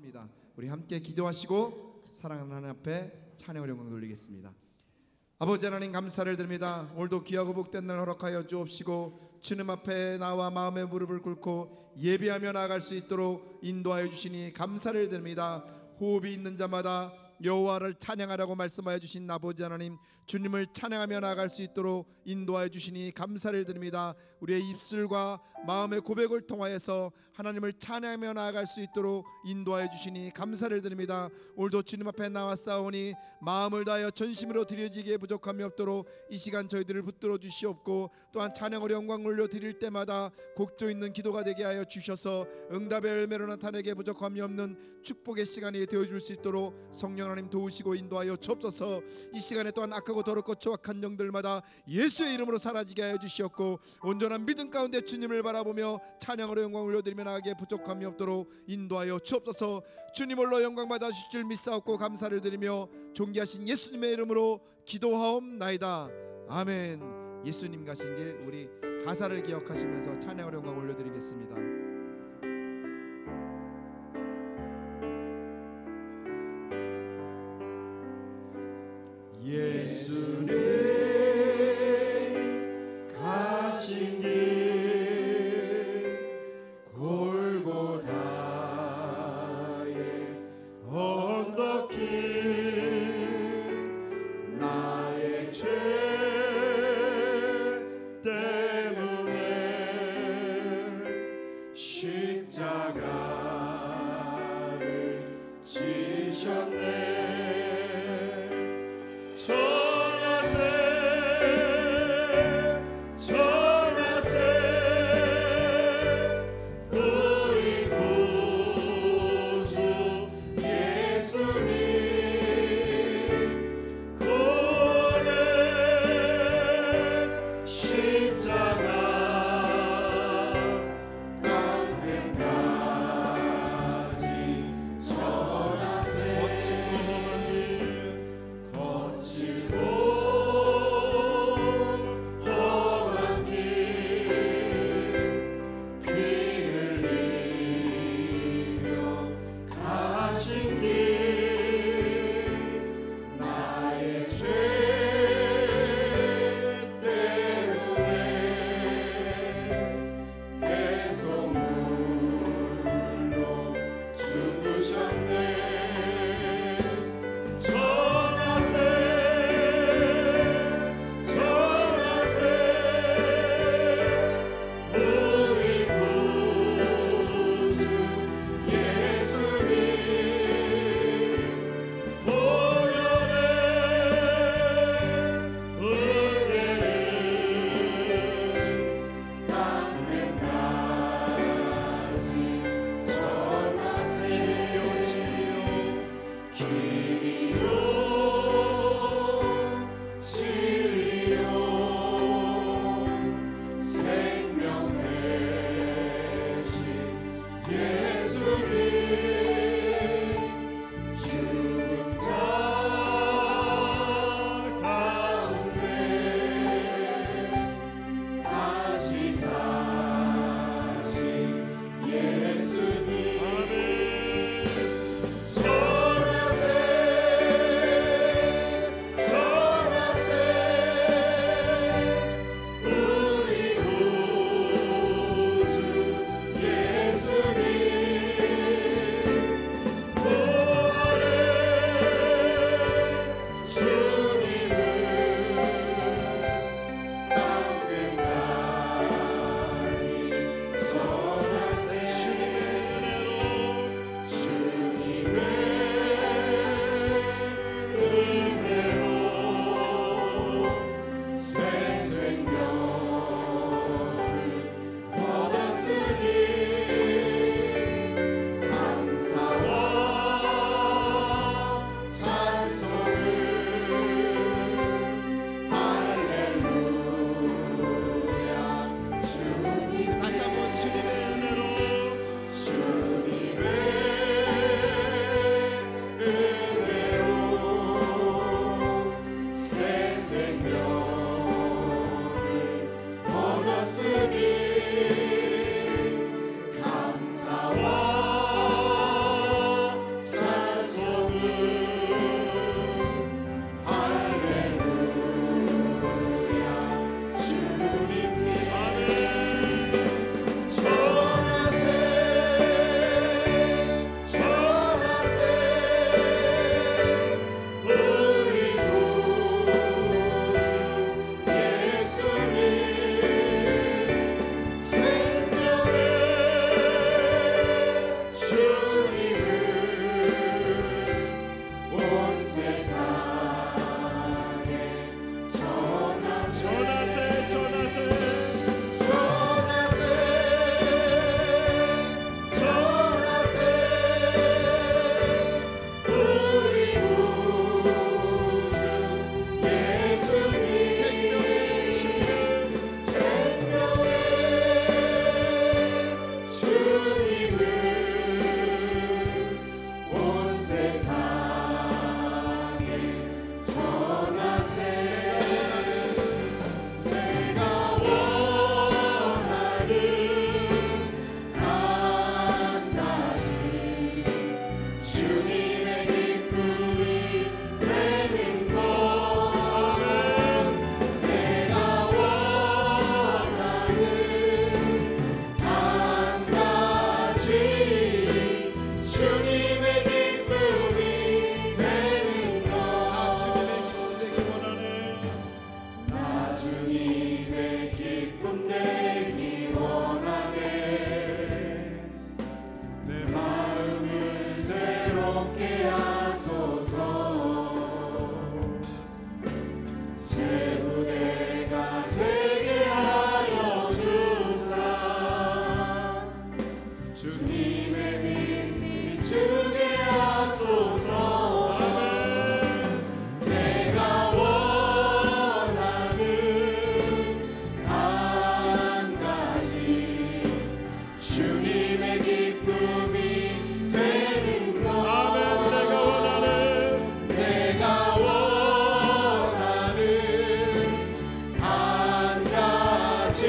합니다. 우리 함께 기도하시고 사랑하는 하나님 앞에 찬양을 영광 돌리겠습니다. 아버지 하나님 감사를 드립니다. 오늘도 귀하고 복된 날 허락하여 주옵시고 주님 앞에 나와 마음의 무릎을 꿇고 예배하며 나아갈 수 있도록 인도하여 주시니 감사를 드립니다. 호흡이 있는 자마다 여호와를 찬양하라고 말씀하여 주신 아버지 하나님, 주님을 찬양하며 나아갈 수 있도록 인도하여 주시니 감사를 드립니다. 우리의 입술과 마음의 고백을 통하여서 하나님을 찬양하며 나아갈 수 있도록 인도하여 주시니 감사를 드립니다. 오늘도 주님 앞에 나왔사오니 마음을 다하여 전심으로 드려지기에 부족함이 없도록 이 시간 저희들을 붙들어 주시옵고, 또한 찬양으로 영광 올려 드릴 때마다 곡조 있는 기도가 되게 하여 주셔서 응답의 열매로 나타내게 부족함이 없는 축복의 시간이 되어줄 수 있도록 성령 하나님 도우시고 인도하여 주옵소서. 이 시간에 또한 악하고 더럽고 추악한 영들마다 예수의 이름으로 사라지게 하여 주시옵고, 온전한 믿음 가운데 주님을 바라보며 찬양으로 영광 올려드리며 나가게 부족함이 없도록 인도하여 주옵소서. 주님 홀로 영광 받아 주실 줄 믿사옵고 감사를 드리며 존귀하신 예수님의 이름으로 기도하옵나이다. 아멘. 예수님 가신 길, 우리 가사를 기억하시면서 찬양으로 영광 올려드리겠습니다. 예수님 가신 길 골고다의 언덕길, 나의 죄 때문에 새롭게 하소서. 새 무대가 되게 하여 주사. 주님의 빛 비추게 하소서. 내가 원하는 한 가지 주님의 기쁨이 되는 것. 내가 원하는 한 가지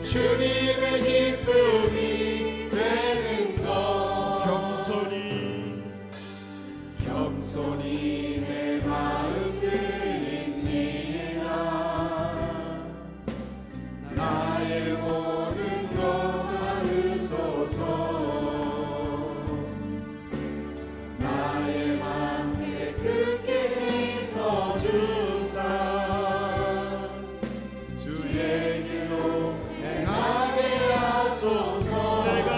주님의 기쁨이 되는 것. 겸손히 내 마음 드립니다. 나의 모든 것 받으소서. 나의 맘 깨끗게 씻어 주사. 주의 길로 행하게 하소서. 내가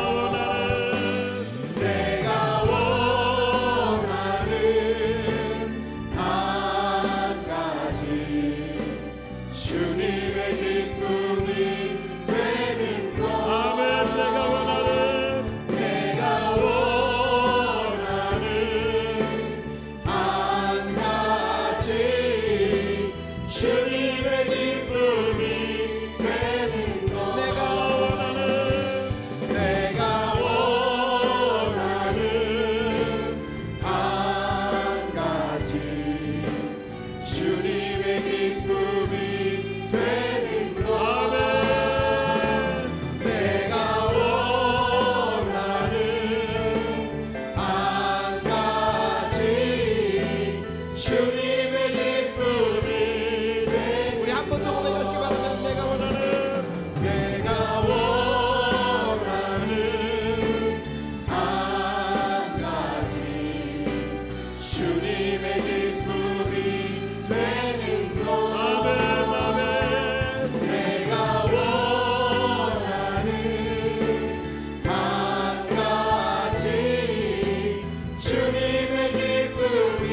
원하는 한 가지 주님의 기쁨이 되는 것. 내가 원하는 한 가지 주님의 기쁨이 되는 것. 내가 원하는 한 가지 주님의 기쁨이 되는 것. 내가 원하는 한 가지 주님의 기쁨이 되는 것. 우리 한 번 더 고백하시기 바랍니다. 내가 원하는 한 가지 주님의 기쁨이 되는 것. 내가 원하는 한 가지 주님의 기쁨이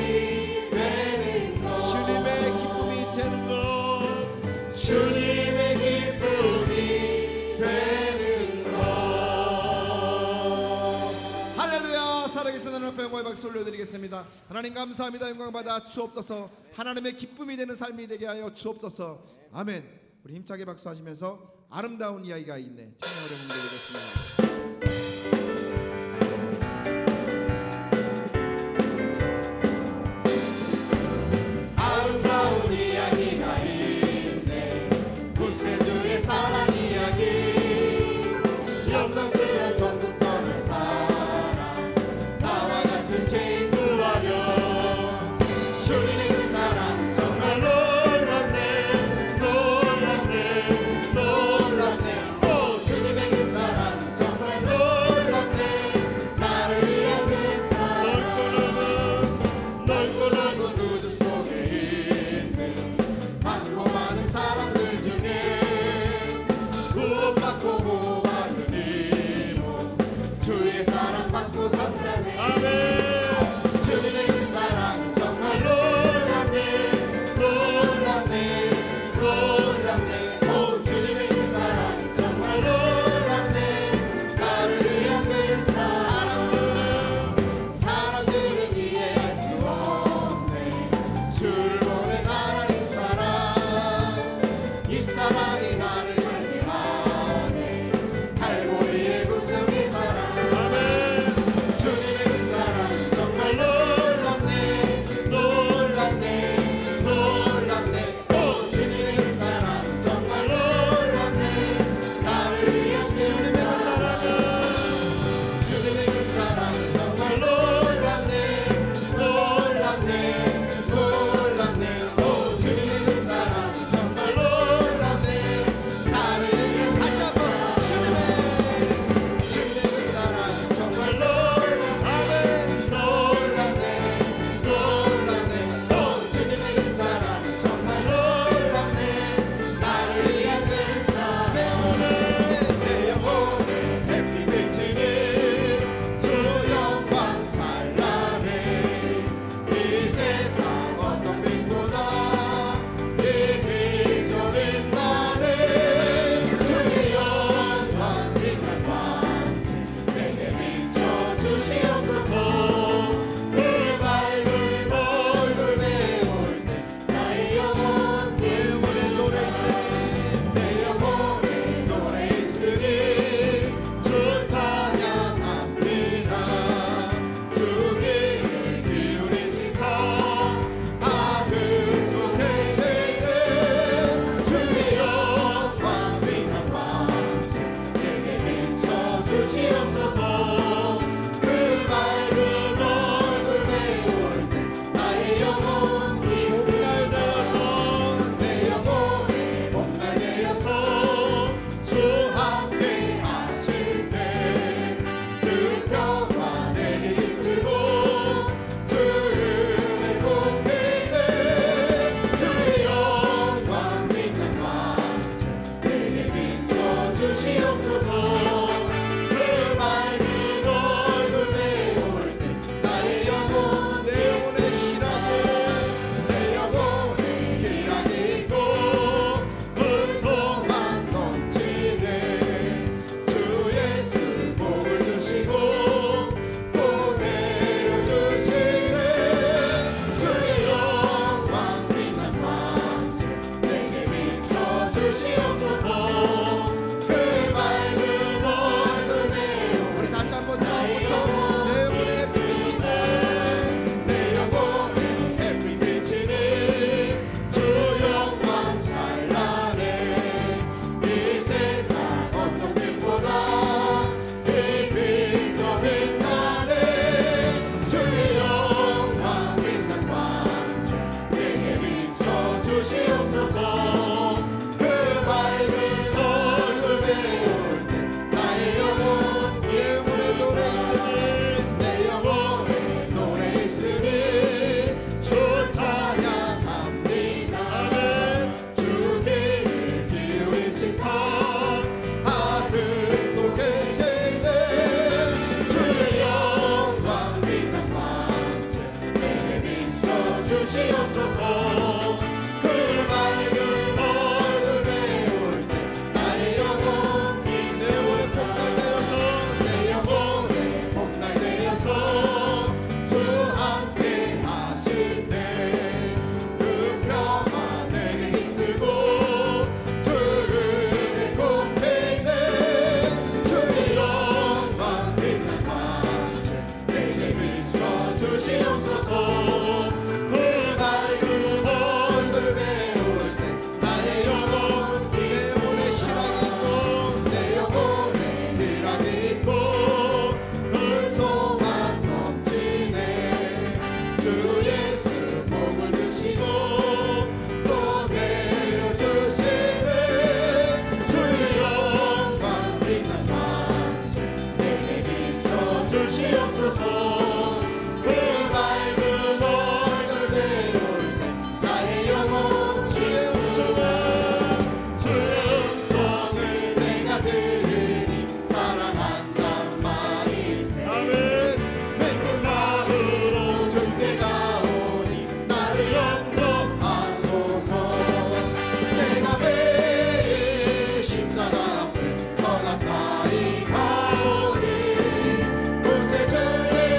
되는 것. 주님의 기쁨이 되는 것. 주님의 기쁨이 되는 것. 할렐루야. 살아계신 하나님 앞에 영광의 박수 올려드리겠습니다. 하나님 감사합니다. 영광 받아 주옵소서. 하나님의 기쁨이 되는 삶이 되게 하여 주옵소서. 아멘. 우리 힘차게 박수하시면서 아름다운 이야기가 있네 찬양으로 드리겠습니다. 아름다운 이야기가 있네. 구세주의 사랑 이야기. 영광스러운 천국 떠난 사랑. 나와 같은 죄인 구하려. 주님의 그 사랑 정말 놀랍네. 오, 주님의 그 사랑 정말 십자가 앞에 더 가까이 가오니 구세주의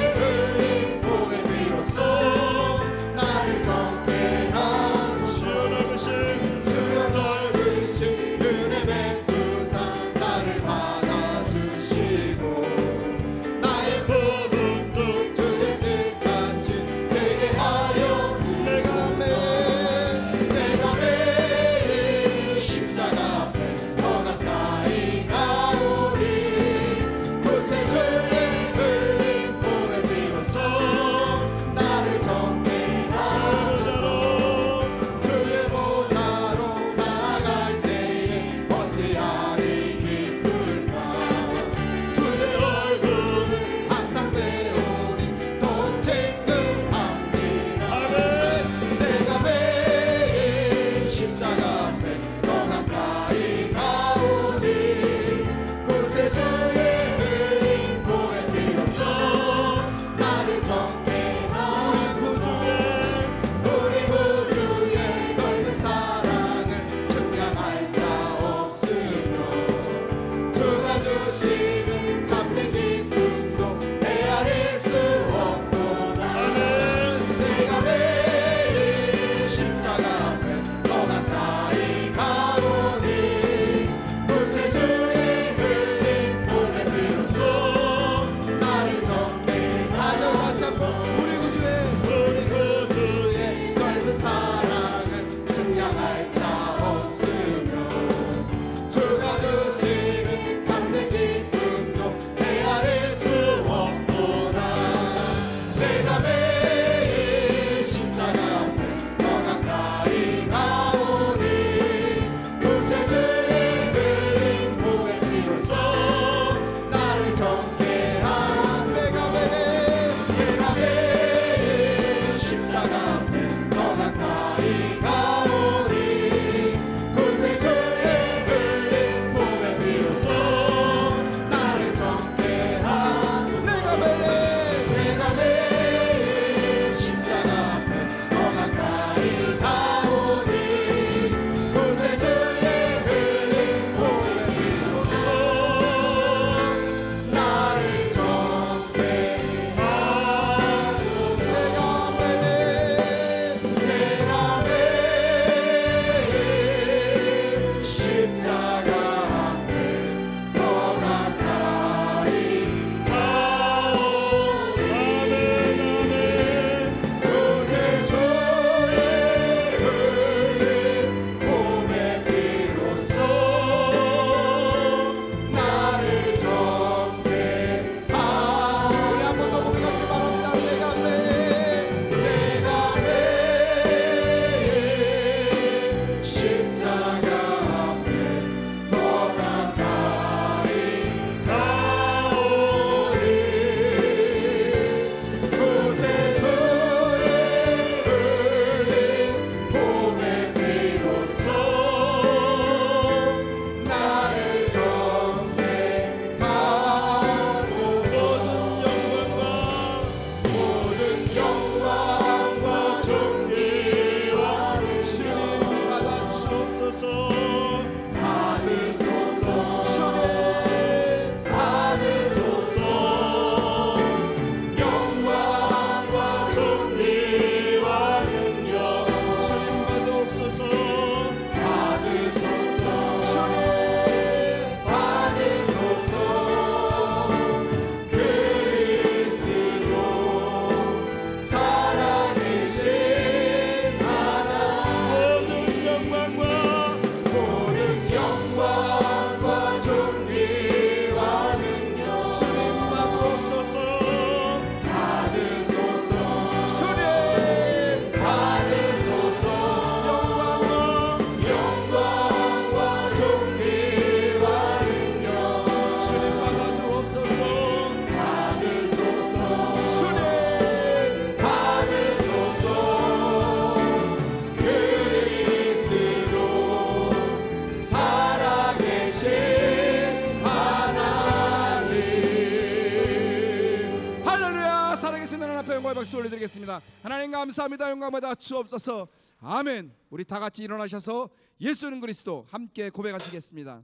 살아계신 하나님 앞에 영광의 박수 올려드리겠습니다. 하나님 감사합니다. 영광받아 주옵소서. 아멘. 우리 다 같이 일어나셔서 예수는 그리스도 함께 고백하시겠습니다.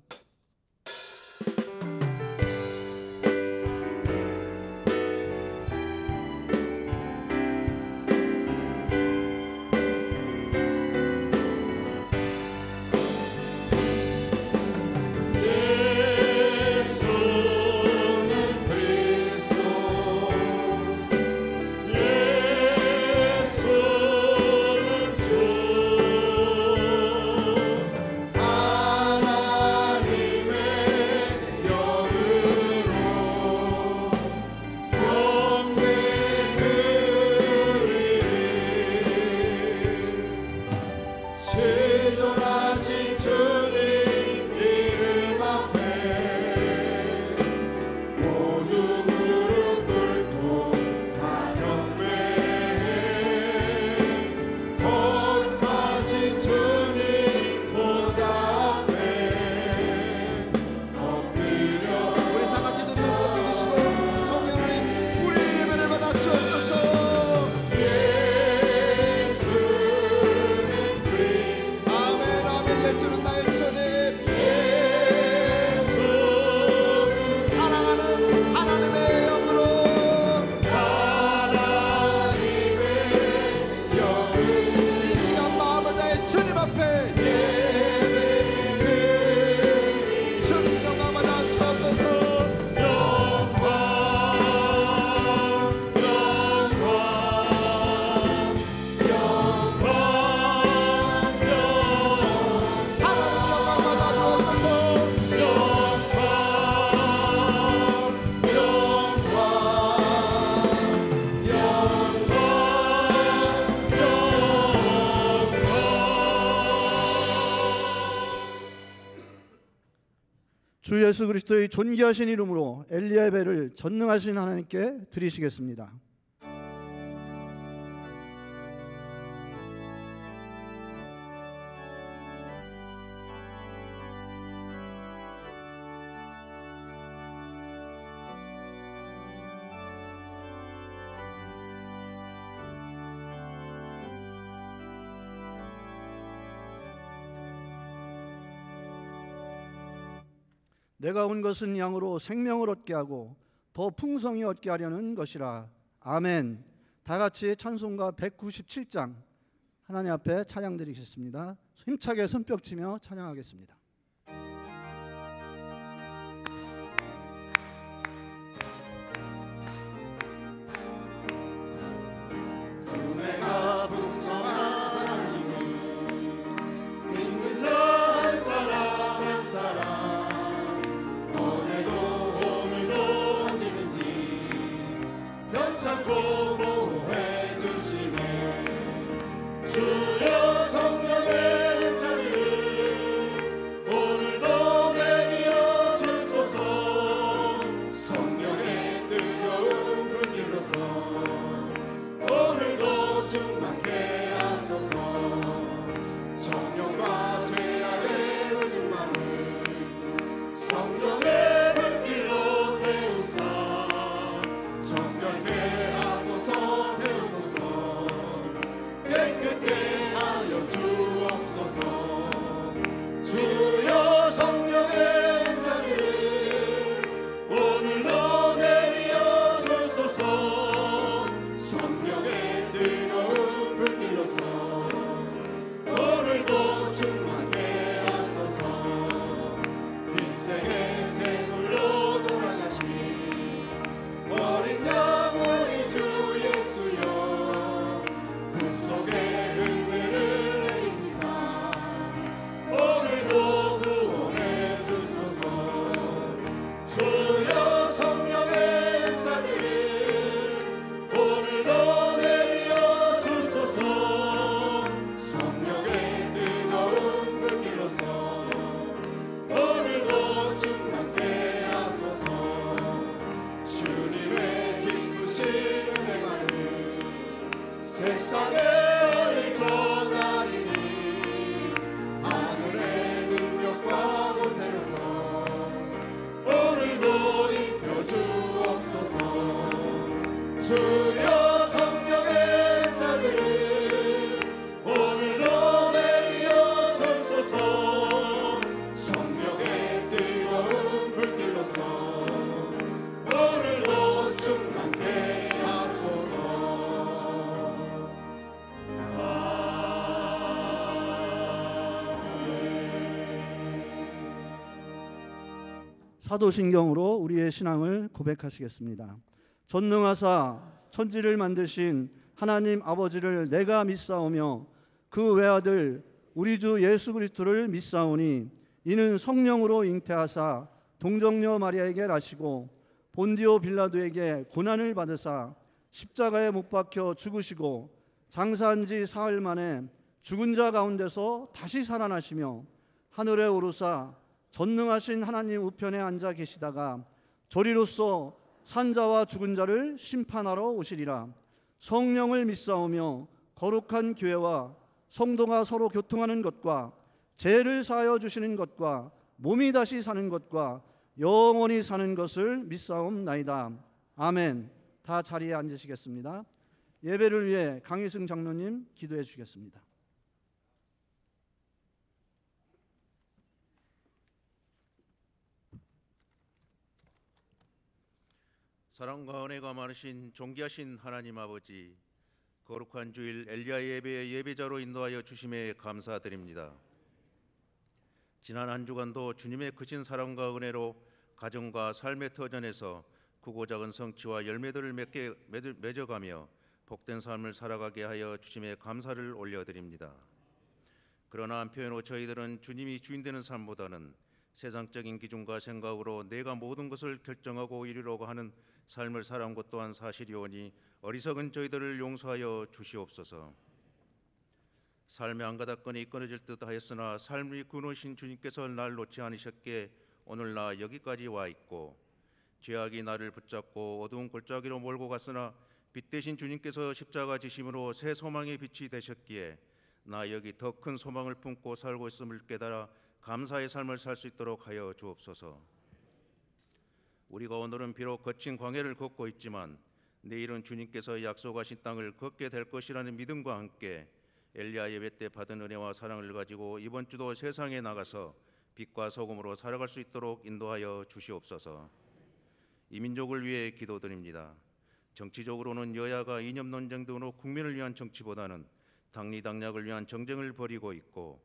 주 예수 그리스도의 존귀하신 이름으로 엘리야 예배를 전능하신 하나님께 드리시겠습니다. 내가 온 것은 양으로 생명을 얻게 하고 더 풍성히 얻게 하려는 것이라. 아멘. 다 같이 찬송가 197장 하나님 앞에 찬양 드리겠습니다. 힘차게 손뼉치며 찬양하겠습니다. 은혜가 풍성한 하나님을 믿는 자 한 사람 한 사람 편찮고 보호해 주시네. 주여 성령의 은사를 오늘도 내려 주소서. 성령의 뜨거운 불길로서 오늘도 충만케 하소서. 정령과 죄악의 물든 마음을 성령의 불길로 태우사 정결케 하소서. 태우소서. 깨끗게 하여 주옵소서. 주여 성령의 은사를 오늘도 내려 주소서. 성령의 뜨거운 불길로서 오늘도 충만케 하소서. 인생의 제물로 돌아가신 어린 양 우리 주 예수여 구속의 은혜를 내리시사 오늘도 구원해 주소서. 주여 성령의 은사들을 오늘도 내려 주소서. 성령의 뜨거운 불길로서 오늘도 충만케 하소서. 주님의 기쁘신 은혜만을 세상에 널리 전하리니 하늘의 능력과 권세로서 오늘도 입혀 주옵소서. 주여 성령의 은사들을 오늘도 내려 주소서. 성령의 뜨거운 불길로서 오늘도 충만케 하소서. 사도신경으로 우리의 신앙을 고백하시겠습니다. 전능하사 천지를 만드신 하나님 아버지를 내가 믿사오며 그 외아들 우리 주 예수 그리스도를 믿사오니 이는 성령으로 잉태하사 동정녀 마리아에게 나시고 본디오 빌라도에게 고난을 받으사 십자가에 못 박혀 죽으시고 장사한 지 사흘 만에 죽은 자 가운데서 다시 살아나시며 하늘에 오르사 전능하신 하나님 우편에 앉아 계시다가 저리로서 산자와 죽은 자를 심판하러 오시리라. 성령을 믿사오며 거룩한 교회와 성도가 서로 교통하는 것과 죄를 사하여 주시는 것과 몸이 다시 사는 것과 영원히 사는 것을 믿사옵나이다. 아멘. 다 자리에 앉으시겠습니다. 예배를 위해 강희승 장로님 기도해 주시겠습니다. 사랑과 은혜가 많으신 존귀하신 하나님 아버지, 거룩한 주일 엘리야 예배의 예배자로 인도하여 주심에 감사드립니다. 지난 한 주간도 주님의 크신 사랑과 은혜로 가정과 삶의 터전에서 크고 작은 성취와 열매들을 맺어가며 복된 삶을 살아가게 하여 주심에 감사를 올려드립니다. 그러나 한편으로 저희들은 주님이 주인 되는 삶보다는 세상적인 기준과 생각으로 내가 모든 것을 결정하고 이루려고 하는 삶을 살아온 것 또한 사실이오니 어리석은 저희들을 용서하여 주시옵소서. 삶의 한 가닥끈이 끊어질 듯 하였으나 삶이 끊으신 주님께서 날 놓지 않으셨기에 오늘 나 여기까지 와 있고, 죄악이 나를 붙잡고 어두운 골짜기로 몰고 갔으나 빛 대신 주님께서 십자가 지심으로 새 소망의 빛이 되셨기에 나 여기 더 큰 소망을 품고 살고 있음을 깨달아 감사의 삶을 살 수 있도록 하여 주옵소서. 우리가 오늘은 비록 거친 광야를 걷고 있지만 내일은 주님께서 약속하신 땅을 걷게 될 것이라는 믿음과 함께 엘리야 예배 때 받은 은혜와 사랑을 가지고 이번 주도 세상에 나가서 빛과 소금으로 살아갈 수 있도록 인도하여 주시옵소서. 이 민족을 위해 기도드립니다. 정치적으로는 여야가 이념 논쟁 등으로 국민을 위한 정치보다는 당리당략을 위한 정쟁을 벌이고 있고,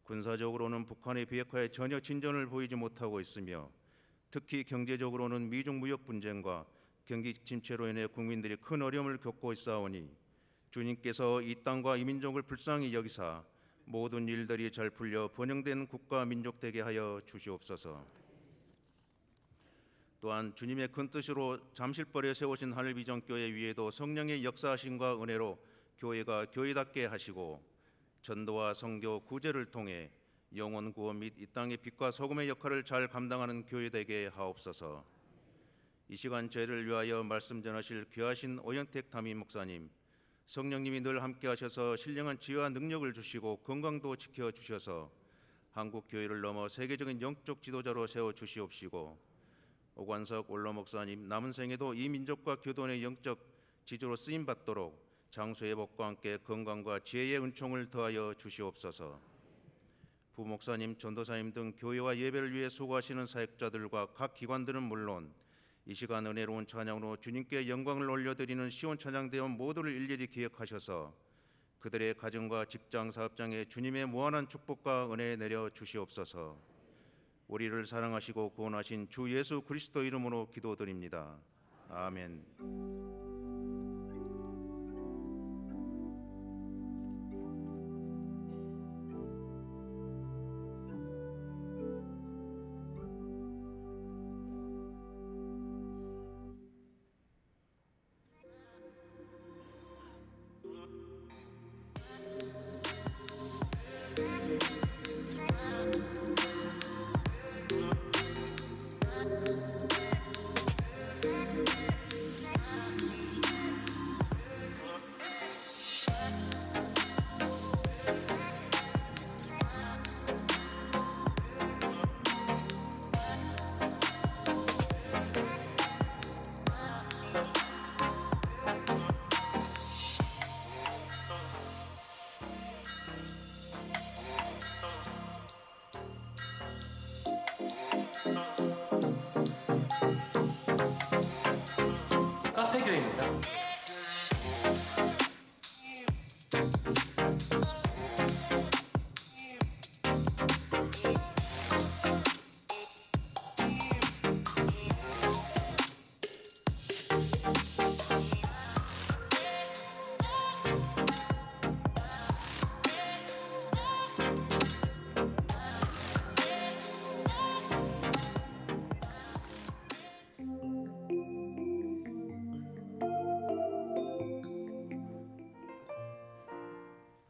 군사적으로는 북한의 비핵화에 전혀 진전을 보이지 못하고 있으며, 특히 경제적으로는 미중 무역 분쟁과 경기 침체로 인해 국민들이 큰 어려움을 겪고 있사오니 주님께서 이 땅과 이 민족을 불쌍히 여기사 모든 일들이 잘 풀려 번영된 국가 민족 되게 하여 주시옵소서. 또한 주님의 큰 뜻으로 잠실벌에 세우신 하늘비전교회 위에도 성령의 역사하심과 은혜로 교회가 교회답게 하시고 전도와 선교, 구제를 통해 영혼 구원 및 이 땅의 빛과 소금의 역할을 잘 감당하는 교회 되게 하옵소서. 이 시간 저희를 위하여 말씀 전하실 귀하신 오영택 담임 목사님, 성령님이 늘 함께 하셔서 신령한 지혜와 능력을 주시고 건강도 지켜주셔서 한국 교회를 넘어 세계적인 영적 지도자로 세워주시옵시고, 오관석 올로 목사님 남은 생에도 이 민족과 교돈의 영적 지주로 쓰임받도록 장수의 복과 함께 건강과 지혜의 은총을 더하여 주시옵소서. 부목사님, 전도사님 등 교회와 예배를 위해 수고하시는 사역자들과 각 기관들은 물론 이 시간 은혜로운 찬양으로 주님께 영광을 올려드리는 시온 찬양대원 모두를 일일이 기억하셔서 그들의 가정과 직장, 사업장에 주님의 무한한 축복과 은혜 내려 주시옵소서. 우리를 사랑하시고 구원하신 주 예수 그리스도 이름으로 기도드립니다. 아멘.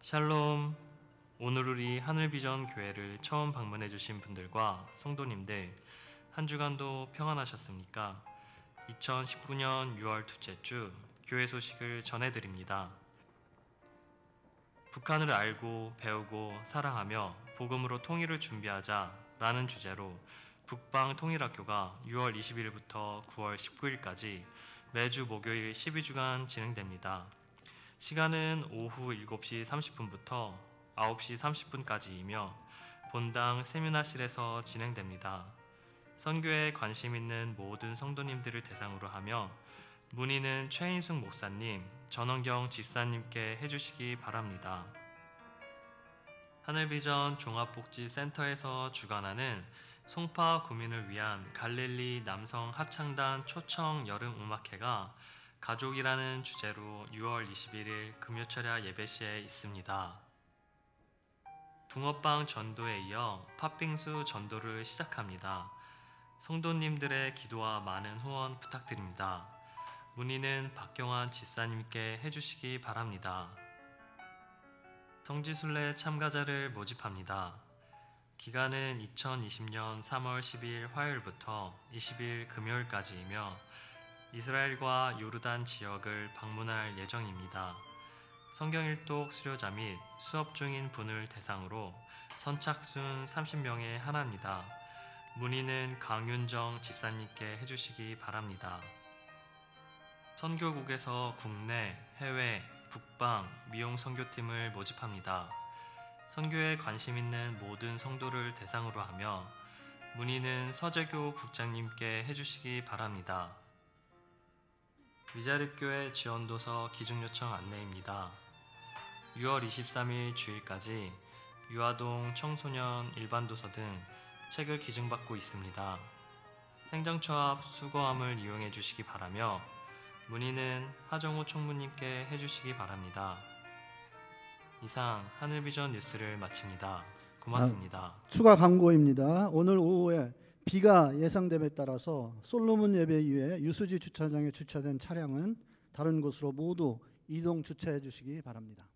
샬롬. 오늘 우리 하늘비전 교회를 처음 방문해 주신 분들과 성도님들, 한 주간도 평안하셨습니까? 2019년 6월 둘째 주 교회 소식을 전해드립니다. 북한을 알고 배우고 사랑하며 복음으로 통일을 준비하자 라는 주제로 북방통일학교가 6월 20일부터 9월 19일까지 매주 목요일 12주간 진행됩니다. 시간은 오후 7시 30분부터 9시 30분까지이며 본당 세미나실에서 진행됩니다. 선교에 관심 있는 모든 성도님들을 대상으로 하며 문의는 최인숙 목사님, 전원경 집사님께 해주시기 바랍니다. 하늘비전 종합복지센터에서 주관하는 송파 구민을 위한 갈릴리 남성 합창단 초청 여름음악회가 가족이라는 주제로 6월 21일 금요철야 예배시에 있습니다. 붕어빵 전도에 이어 팥빙수 전도를 시작합니다. 성도님들의 기도와 많은 후원 부탁드립니다. 문의는 박경환 지사님께 해주시기 바랍니다. 성지순례 참가자를 모집합니다. 기간은 2020년 3월 10일 화요일부터 20일 금요일까지이며 이스라엘과 요르단 지역을 방문할 예정입니다. 성경일독 수료자 및 수업 중인 분을 대상으로 선착순 30명에 한합니다. 문의는 강윤정 집사님께 해주시기 바랍니다. 선교국에서 국내, 해외, 북방, 미용 선교팀을 모집합니다. 선교에 관심 있는 모든 성도를 대상으로 하며 문의는 서재교 국장님께 해주시기 바랍니다. 위자립교회 지원도서 기중요청 안내입니다. 6월 23일 주일까지 유아동 청소년 일반도서 등 책을 기증받고 있습니다. 행정처 앞 수거함을 이용해 주시기 바라며 문의는 하정우 총무님께 해주시기 바랍니다. 이상 하늘비전 뉴스를 마칩니다. 고맙습니다. 추가 광고입니다. 오늘 오후에 비가 예상됨에 따라서 솔로몬 예배 이외에 유수지 주차장에 주차된 차량은 다른 곳으로 모두 이동 주차해 주시기 바랍니다.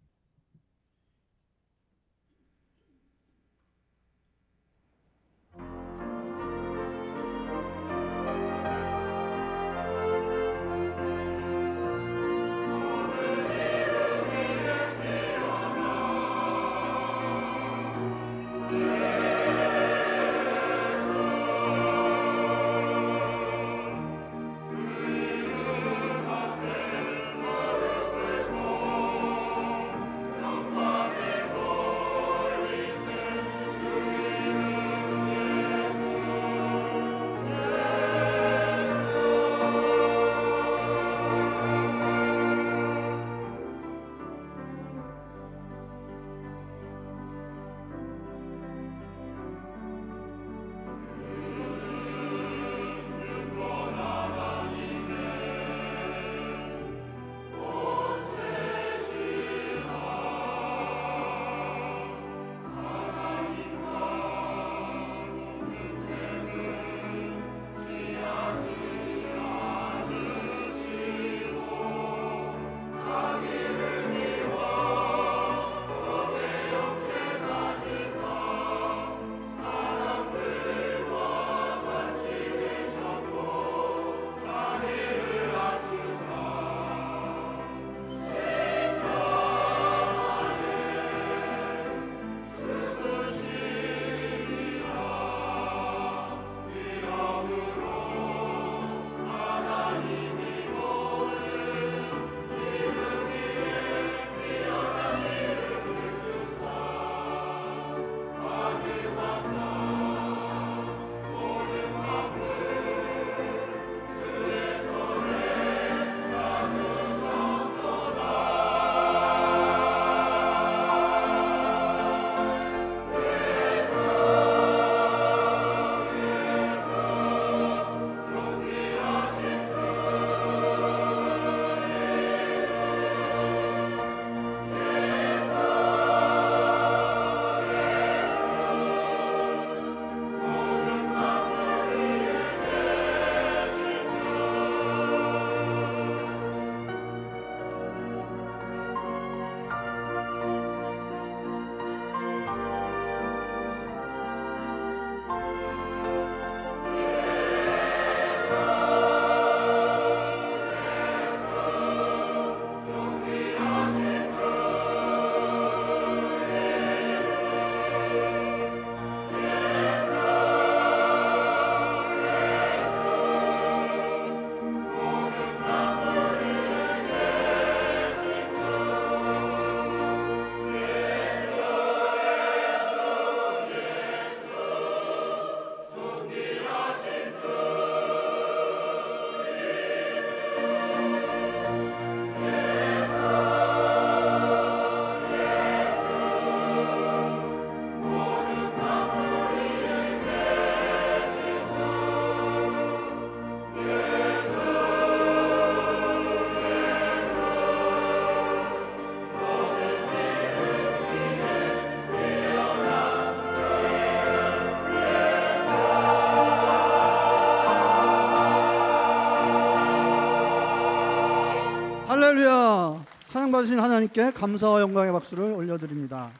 할렐루야. 찬양 받으신 하나님께 감사와 영광의 박수를 올려드립니다.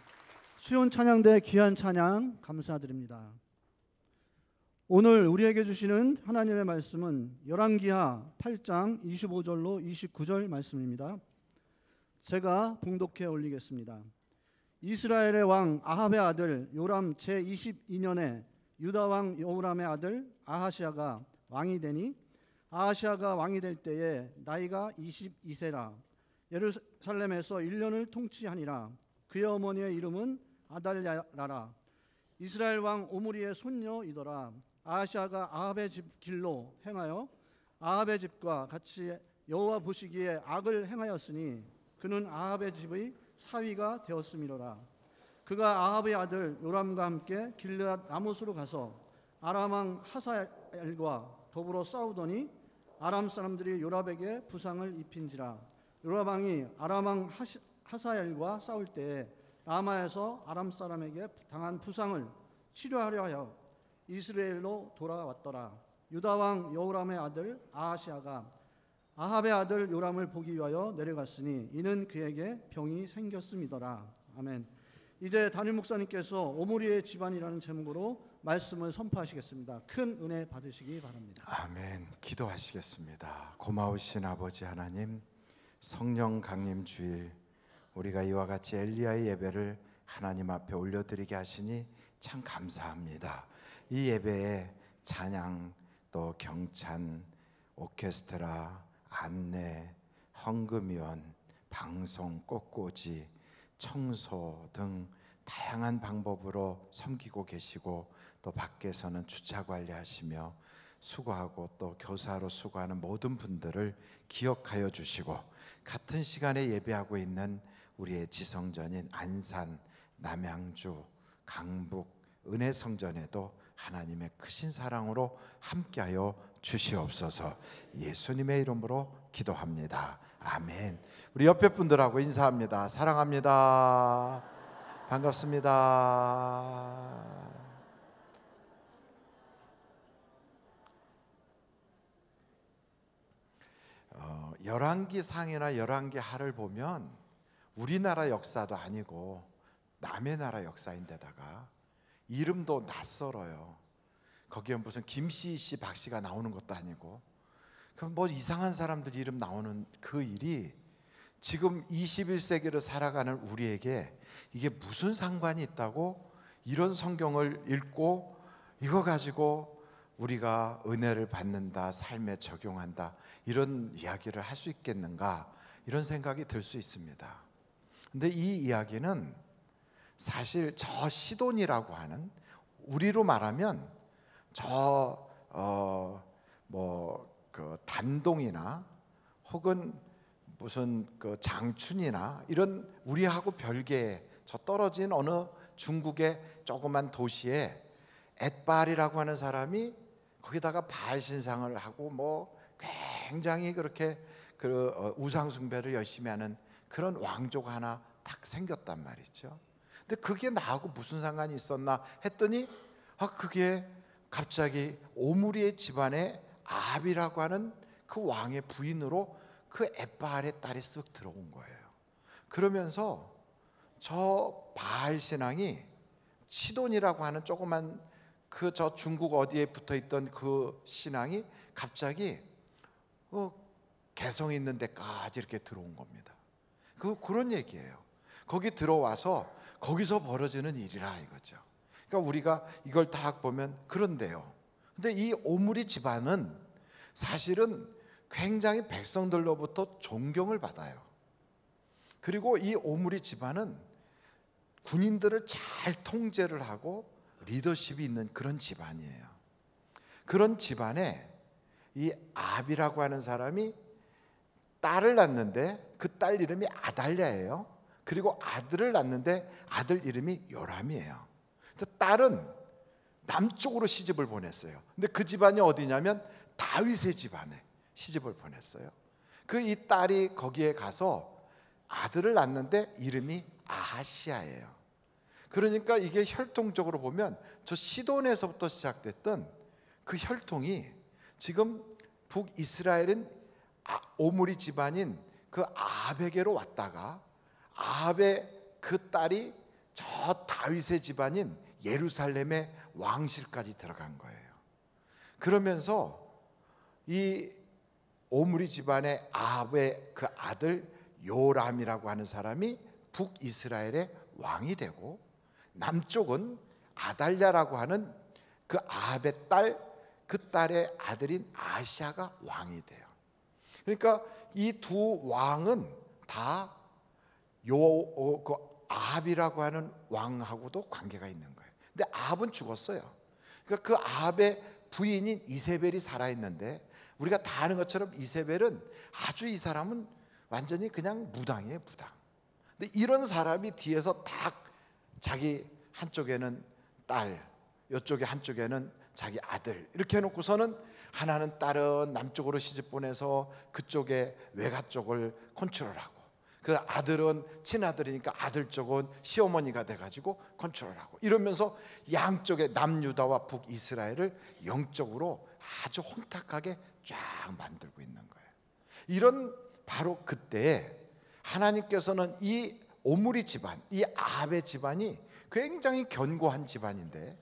시온 찬양대 귀한 찬양 감사드립니다. 오늘 우리에게 주시는 하나님의 말씀은 열왕기하 8장 25절로 29절 말씀입니다. 제가 봉독해 올리겠습니다. 이스라엘의 왕 아합의 아들 요람 제22년에 유다 왕 여호람의 아들 아하시아가 왕이 되니 아하시아가 왕이 될 때에 나이가 22세라. 예루살렘에서 1년을 통치하니라. 그의 어머니의 이름은 아달랴라라. 이스라엘 왕 오므리의 손녀이더라. 아하시아가 아합의 집 길로 행하여 아합의 집과 같이 여호와 보시기에 악을 행하였으니 그는 아합의 집의 사위가 되었음이로라. 그가 아합의 아들 요람과 함께 길르앗 라못으로 가서 아람 왕 하사엘과 더불어 싸우더니 아람 사람들이 요람에게 부상을 입힌지라. 요람 왕이 아람 왕 하사엘과 싸울 때에 라마에서 아람 사람에게 당한 부상을 치료하려 하여 이스라엘로 돌아왔더라. 유다 왕 여호람의 아들 아하시아가 아합의 아들 요람을 보기 위하여 내려갔으니 이는 그에게 병이 생겼음이더라. 아멘. 이제 담임 목사님께서 오므리의 집안이라는 제목으로 말씀을 선포하시겠습니다. 큰 은혜 받으시기 바랍니다. 아멘. 기도하시겠습니다. 고마우신 아버지 하나님, 성령 강림 주일 우리가 이와 같이 엘리야의 예배를 하나님 앞에 올려드리게 하시니 참 감사합니다. 이 예배에 찬양, 또 경찬, 오케스트라, 안내, 헌금위원, 방송, 꽃꽂이, 청소 등 다양한 방법으로 섬기고 계시고, 또 밖에서는 주차 관리하시며 수고하고 또 교사로 수고하는 모든 분들을 기억하여 주시고, 같은 시간에 예배하고 있는 우리의 지성전인 안산, 남양주, 강북, 은혜성전에도 하나님의 크신 사랑으로 함께하여 주시옵소서. 예수님의 이름으로 기도합니다. 아멘. 우리 옆에 분들하고 인사합니다. 사랑합니다. 반갑습니다. 열왕기상이나 열왕기하를 보면 우리나라 역사도 아니고 남의 나라 역사인데다가 이름도 낯설어요. 거기에 무슨 김씨, 박씨가 나오는 것도 아니고, 그럼 뭐 이상한 사람들 이름 나오는 그 일이 지금 21세기를 살아가는 우리에게 이게 무슨 상관이 있다고 이런 성경을 읽고 이거 가지고 우리가 은혜를 받는다, 삶에 적용한다, 이런 이야기를 할 수 있겠는가, 이런 생각이 들 수 있습니다. 근데 이 이야기는 사실 저 시돈이라고 하는, 우리로 말하면 그 단동이나 혹은 무슨 그 장춘이나 이런 우리하고 별개의 저 떨어진 어느 중국의 조그만 도시에 엣발이라고 하는 사람이 거기다가 바알 신상을 하고 뭐 굉장히 그렇게 그 우상 숭배를 열심히 하는 그런 왕조가 하나 딱 생겼단 말이죠. 근데 그게 나하고 무슨 상관이 있었나 했더니 그게 갑자기 오므리의 집안에 아합이라고 하는 그 왕의 부인으로 그 엣바알의 딸이 쓱 들어온 거예요. 그러면서 저 바알 신앙이 시돈이라고 하는 조그만 그 저 중국 어디에 붙어 있던 그 신앙이 갑자기 개성 있는 데까지 이렇게 들어온 겁니다. 그런 얘기예요. 거기 들어와서 거기서 벌어지는 일이라 이거죠. 그러니까 우리가 이걸 다 보면 그런데요. 근데 이 오므리 집안은 사실은 굉장히 백성들로부터 존경을 받아요. 그리고 이 오므리 집안은 군인들을 잘 통제를 하고 리더십이 있는 그런 집안이에요. 그런 집안에 이 아합이라고 하는 사람이 딸을 낳는데 그 딸 이름이 아달랴예요. 그리고 아들을 낳는데 아들 이름이 요람이에요. 딸은 남쪽으로 시집을 보냈어요. 근데 그 집안이 어디냐면 다윗의 집안에 시집을 보냈어요. 그 이 딸이 거기에 가서 아들을 낳는데 이름이 아하시아예요. 그러니까 이게 혈통적으로 보면 저 시돈에서부터 시작됐던 그 혈통이 지금 북이스라엘은 오므리 집안인 그 아합에게로 왔다가 아합의 그 딸이 저 다윗의 집안인 예루살렘의 왕실까지 들어간 거예요. 그러면서 이 오므리 집안의 아합의 그 아들 요람이라고 하는 사람이 북이스라엘의 왕이 되고, 남쪽은 아달랴라고 하는 그 아합의 딸, 그 딸의 아들인 아시아가 왕이 돼요. 그러니까 이 두 왕은 다 그 아합이라고 하는 왕하고도 관계가 있는 거예요. 근데 아합은 죽었어요. 그러니까 그 아합의 부인인 이세벨이 살아있는데, 우리가 다 아는 것처럼 이세벨은 아주, 이 사람은 완전히 그냥 무당이에요, 무당. 근데 이런 사람이 뒤에서 딱 자기 한쪽에는 딸, 이쪽에 한쪽에는 자기 아들, 이렇게 해놓고서는 하나는 딸은 남쪽으로 시집 보내서 그쪽에 외가 쪽을 컨트롤하고, 그 아들은 친아들이니까 아들 쪽은 시어머니가 돼가지고 컨트롤하고, 이러면서 양쪽에 남유다와 북이스라엘을 영적으로 아주 혼탁하게 쫙 만들고 있는 거예요. 이런 바로 그때에 하나님께서는 이 오므리 집안, 이 아합의 집안이 굉장히 견고한 집안인데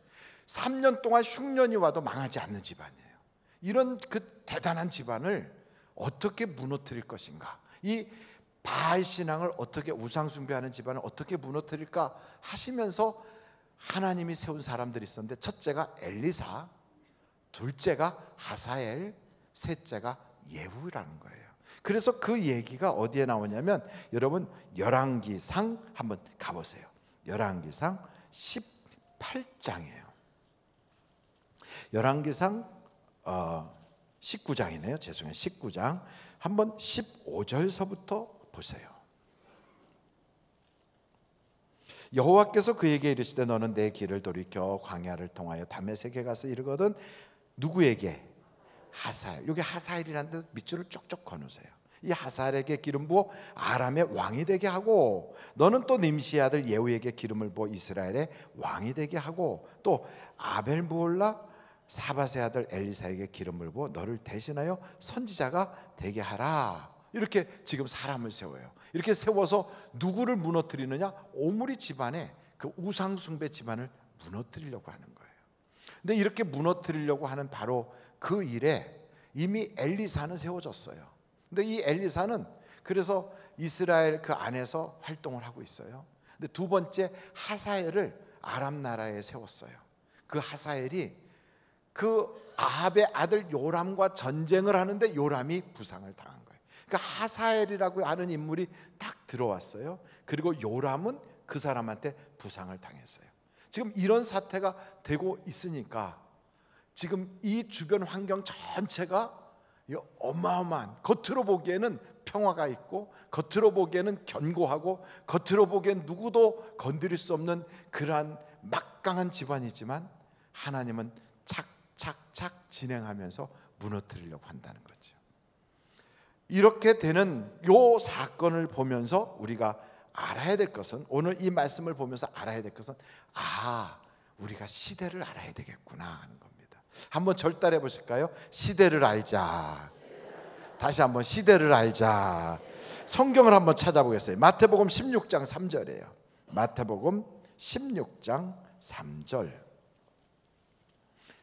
3년 동안 흉년이 와도 망하지 않는 집안이에요. 이런 그 대단한 집안을 어떻게 무너뜨릴 것인가, 이 바알 신앙을 어떻게, 우상 숭배하는 집안을 어떻게 무너뜨릴까 하시면서 하나님이 세운 사람들이 있었는데, 첫째가 엘리사, 둘째가 하사엘, 셋째가 예후라는 거예요. 그래서 그 얘기가 어디에 나오냐면, 여러분 열왕기상 한번 가보세요. 열왕기상 18장이에요. 열왕기상 19장이네요. 죄송해요. 19장 한번 15절서부터 보세요. 여호와께서 그에게 이르시되 너는 내 길을 돌이켜 광야를 통하여 다메섹에 가서 이르거든. 누구에게? 하사엘. 여기 하사엘이라는 데 밑줄을 쪽쪽 거놓으세요. 이 하사엘에게 기름 부어 아람의 왕이 되게 하고, 너는 또 nim시의 아들 예후에게 기름을 부어 이스라엘의 왕이 되게 하고, 또 아벨므올라 사밧의 아들 엘리사에게 기름을 부어 너를 대신하여 선지자가 되게 하라. 이렇게 지금 사람을 세워요. 이렇게 세워서 누구를 무너뜨리느냐? 오므리 집안의 그 우상 숭배 집안을 무너뜨리려고 하는 거예요. 근데 이렇게 무너뜨리려고 하는 바로 그 일에 이미 엘리사는 세워졌어요. 근데 이 엘리사는 그래서 이스라엘 그 안에서 활동을 하고 있어요. 근데 두 번째 하사엘을 아람 나라에 세웠어요. 그 하사엘이 그 아합의 아들 요람과 전쟁을 하는데 요람이 부상을 당한 거예요. 그러니까 하사엘이라고 하는 인물이 딱 들어왔어요. 그리고 요람은 그 사람한테 부상을 당했어요. 지금 이런 사태가 되고 있으니까 지금 이 주변 환경 전체가 어마어마한, 겉으로 보기에는 평화가 있고 겉으로 보기에는 견고하고 겉으로 보기엔 누구도 건드릴 수 없는 그러한 막강한 집안이지만, 하나님은 착착착 진행하면서 무너뜨리려고 한다는 거죠. 이렇게 되는 요 사건을 보면서 우리가 알아야 될 것은, 오늘 이 말씀을 보면서 알아야 될 것은, 우리가 시대를 알아야 되겠구나 하는 겁니다. 한번 절달해 보실까요? 시대를 알자. 다시 한번 시대를 알자. 성경을 한번 찾아보겠어요. 마태복음 16장 3절이에요. 마태복음 16장 3절.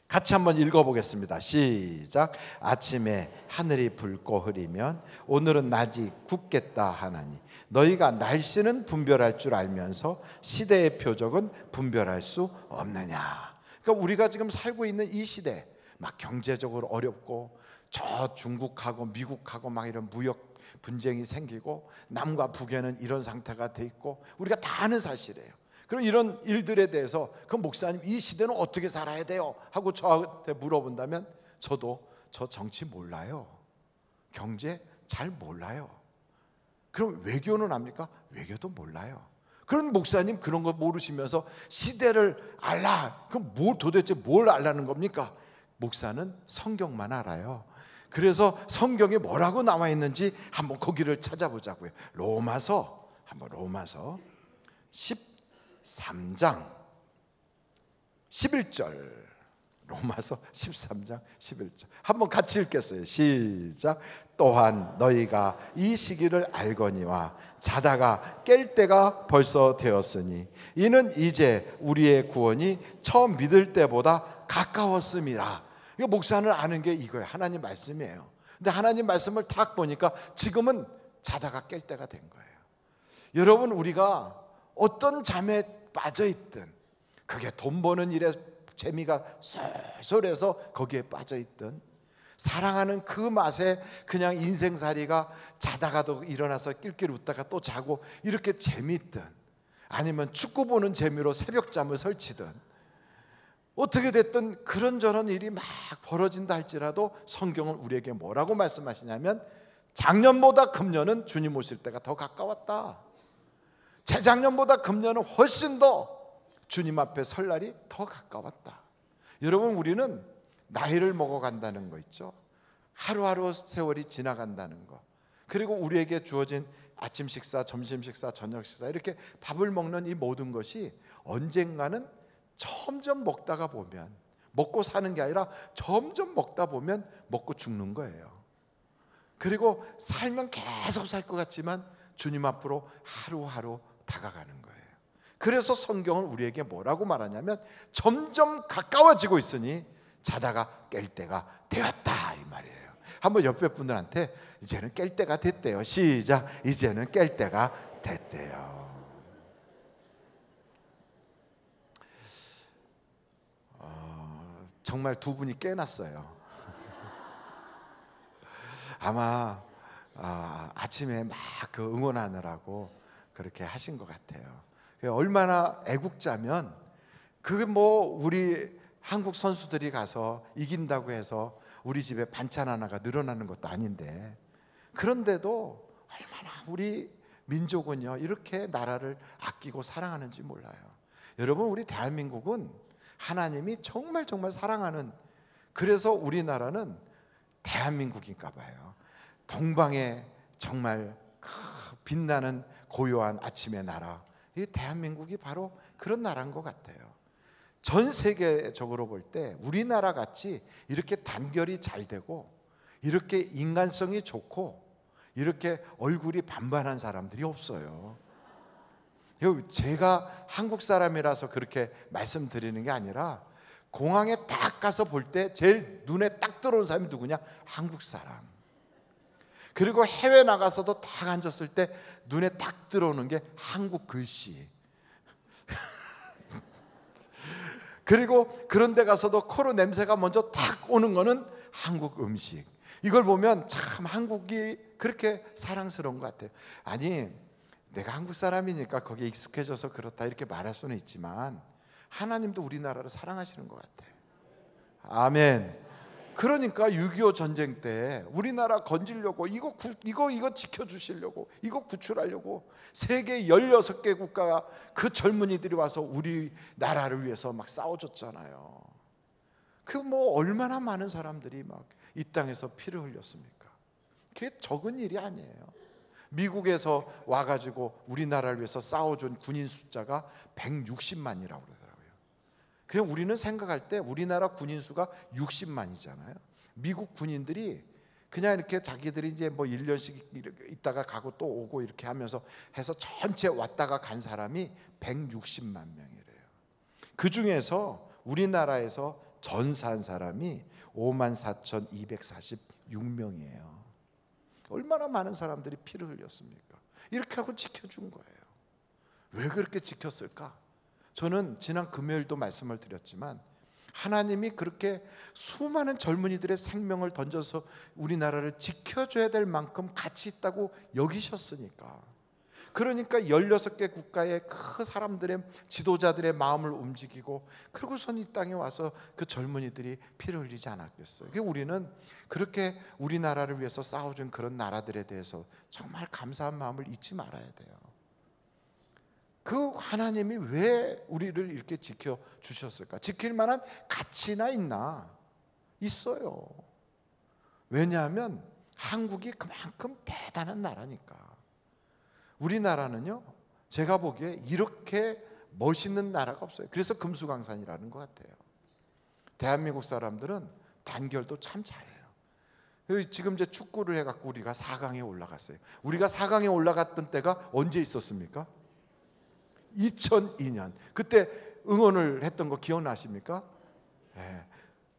같이 한번 읽어보겠습니다. 시작. 아침에 하늘이 붉고 흐리면 오늘은 낮이 굳겠다 하나니 너희가 날씨는 분별할 줄 알면서 시대의 표적은 분별할 수 없느냐. 그러니까 우리가 지금 살고 있는 이 시대, 막 경제적으로 어렵고 저 중국하고 미국하고 막 이런 무역 분쟁이 생기고 남과 북에는 이런 상태가 돼 있고 우리가 다 아는 사실이에요. 그럼 이런 일들에 대해서 그 목사님 이 시대는 어떻게 살아야 돼요? 하고 저한테 물어본다면 저도 저 정치 몰라요. 경제 잘 몰라요. 그럼 외교는 압니까? 외교도 몰라요. 그런 목사님 그런 거 모르시면서 시대를 알라. 그럼 도대체 뭘 알라는 겁니까? 목사는 성경만 알아요. 그래서 성경에 뭐라고 나와 있는지 한번 거기를 찾아보자고요. 로마서 13장 11절 로마서 13장 11절 한번 같이 읽겠어요. 시작. 또한 너희가 이 시기를 알거니와 자다가 깰 때가 벌써 되었으니 이는 이제 우리의 구원이 처음 믿을 때보다 가까웠음이라. 이거 목사는 아는 게 이거예요. 하나님 말씀이에요. 근데 하나님 말씀을 딱 보니까 지금은 자다가 깰 때가 된 거예요. 여러분, 우리가 어떤 잠에 빠져 있든, 그게 돈 버는 일에 재미가 쏠쏠해서 거기에 빠져 있든, 사랑하는 그 맛에 그냥 인생살이가 자다가도 일어나서 낄낄 웃다가 또 자고 이렇게 재밌든, 아니면 축구 보는 재미로 새벽잠을 설치든, 어떻게 됐든 그런저런 일이 막 벌어진다 할지라도 성경은 우리에게 뭐라고 말씀하시냐면, 작년보다 금년은 주님 오실 때가 더 가까웠다. 재작년보다 금년은 훨씬 더 주님 앞에 설 날이 더 가까웠다. 여러분, 우리는 나이를 먹어간다는 거 있죠. 하루하루 세월이 지나간다는 거, 그리고 우리에게 주어진 아침 식사, 점심 식사, 저녁 식사, 이렇게 밥을 먹는 이 모든 것이 언젠가는 점점 먹다가 보면, 먹고 사는 게 아니라 점점 먹다 보면 먹고 죽는 거예요. 그리고 살면 계속 살 것 같지만 주님 앞으로 하루하루 다가가는 거예요. 그래서 성경은 우리에게 뭐라고 말하냐면, 점점 가까워지고 있으니 자다가 깰 때가 되었다, 이 말이에요. 한번 옆에 분들한테 이제는 깰 때가 됐대요. 시작. 이제는 깰 때가 됐대요. 정말 두 분이 깨났어요. 아마 아침에 막 그 응원하느라고 그렇게 하신 것 같아요. 얼마나 애국자면, 그게 뭐 우리 한국 선수들이 가서 이긴다고 해서 우리 집에 반찬 하나가 늘어나는 것도 아닌데, 그런데도 얼마나 우리 민족은요 이렇게 나라를 아끼고 사랑하는지 몰라요. 여러분, 우리 대한민국은 하나님이 정말 정말 사랑하는, 그래서 우리나라는 대한민국인가 봐요. 동방에 정말 빛나는 고요한 아침의 나라, 이 대한민국이 바로 그런 나라인 것 같아요. 전 세계적으로 볼 때 우리나라 같이 이렇게 단결이 잘 되고, 이렇게 인간성이 좋고, 이렇게 얼굴이 반반한 사람들이 없어요. 제가 한국 사람이라서 그렇게 말씀드리는 게 아니라, 공항에 딱 가서 볼 때 제일 눈에 딱 들어오는 사람이 누구냐? 한국 사람. 그리고 해외 나가서도 딱 앉았을 때 눈에 딱 들어오는 게 한국 글씨. 그리고 그런 데 가서도 코로 냄새가 먼저 딱 오는 거는 한국 음식. 이걸 보면 참 한국이 그렇게 사랑스러운 것 같아요. 아니, 내가 한국 사람이니까 거기에 익숙해져서 그렇다 이렇게 말할 수는 있지만, 하나님도 우리나라를 사랑하시는 것 같아요. 아멘. 그러니까 6.25 전쟁 때 우리나라 건지려고, 이거 지켜주시려고, 이거 구출하려고 세계 16개 국가가 그 젊은이들이 와서 우리나라를 위해서 막 싸워줬잖아요. 그 뭐 얼마나 많은 사람들이 막 이 땅에서 피를 흘렸습니까? 그게 적은 일이 아니에요. 미국에서 와가지고 우리나라를 위해서 싸워준 군인 숫자가 160만이라고 그러더라고요. 그냥 우리는 생각할 때 우리나라 군인 수가 60만이잖아요. 미국 군인들이 그냥 이렇게 자기들이 이제 뭐 1년씩 있다가 가고 또 오고 이렇게 하면서 해서 전체 왔다가 간 사람이 160만 명이래요. 그 중에서 우리나라에서 전사한 사람이 54,246명이에요. 얼마나 많은 사람들이 피를 흘렸습니까? 이렇게 하고 지켜준 거예요. 왜 그렇게 지켰을까? 저는 지난 금요일도 말씀을 드렸지만, 하나님이 그렇게 수많은 젊은이들의 생명을 던져서 우리나라를 지켜줘야 될 만큼 가치 있다고 여기셨으니까. 그러니까 16개 국가의 그 사람들의 지도자들의 마음을 움직이고, 그러고선 이 땅에 와서 그 젊은이들이 피를 흘리지 않았겠어요. 우리는 그렇게 우리나라를 위해서 싸워준 그런 나라들에 대해서 정말 감사한 마음을 잊지 말아야 돼요. 그 하나님이 왜 우리를 이렇게 지켜주셨을까? 지킬 만한 가치나 있나? 있어요. 왜냐하면 한국이 그만큼 대단한 나라니까. 우리나라는요, 제가 보기에 이렇게 멋있는 나라가 없어요. 그래서 금수강산이라는 것 같아요. 대한민국 사람들은 단결도 참 잘해요. 지금 이제 축구를 해갖고 우리가 4강에 올라갔어요. 우리가 4강에 올라갔던 때가 언제 있었습니까? 2002년. 그때 응원을 했던 거 기억나십니까? 네.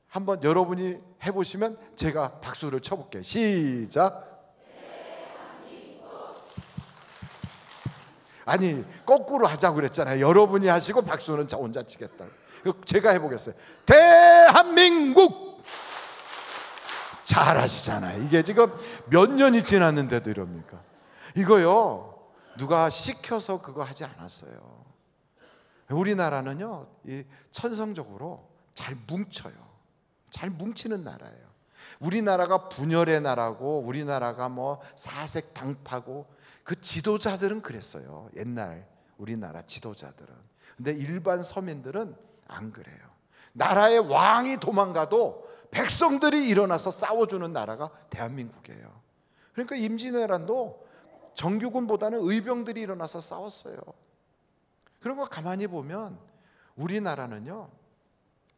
한번 여러분이 해보시면 제가 박수를 쳐볼게요. 시작. 아니, 거꾸로 하자고 그랬잖아요. 여러분이 하시고 박수는 저 혼자 치겠다. 제가 해보겠어요. 대한민국! 잘하시잖아요. 이게 지금 몇 년이 지났는데도 이럽니까? 이거요, 누가 시켜서 그거 하지 않았어요. 우리나라는요, 이 천성적으로 잘 뭉쳐요. 잘 뭉치는 나라예요. 우리나라가 분열의 나라고, 우리나라가 뭐 사색당파고, 그 지도자들은 그랬어요. 옛날 우리나라 지도자들은. 근데 일반 서민들은 안 그래요. 나라의 왕이 도망가도 백성들이 일어나서 싸워주는 나라가 대한민국이에요. 그러니까 임진왜란도 정규군보다는 의병들이 일어나서 싸웠어요. 그런 거 가만히 보면 우리나라는요,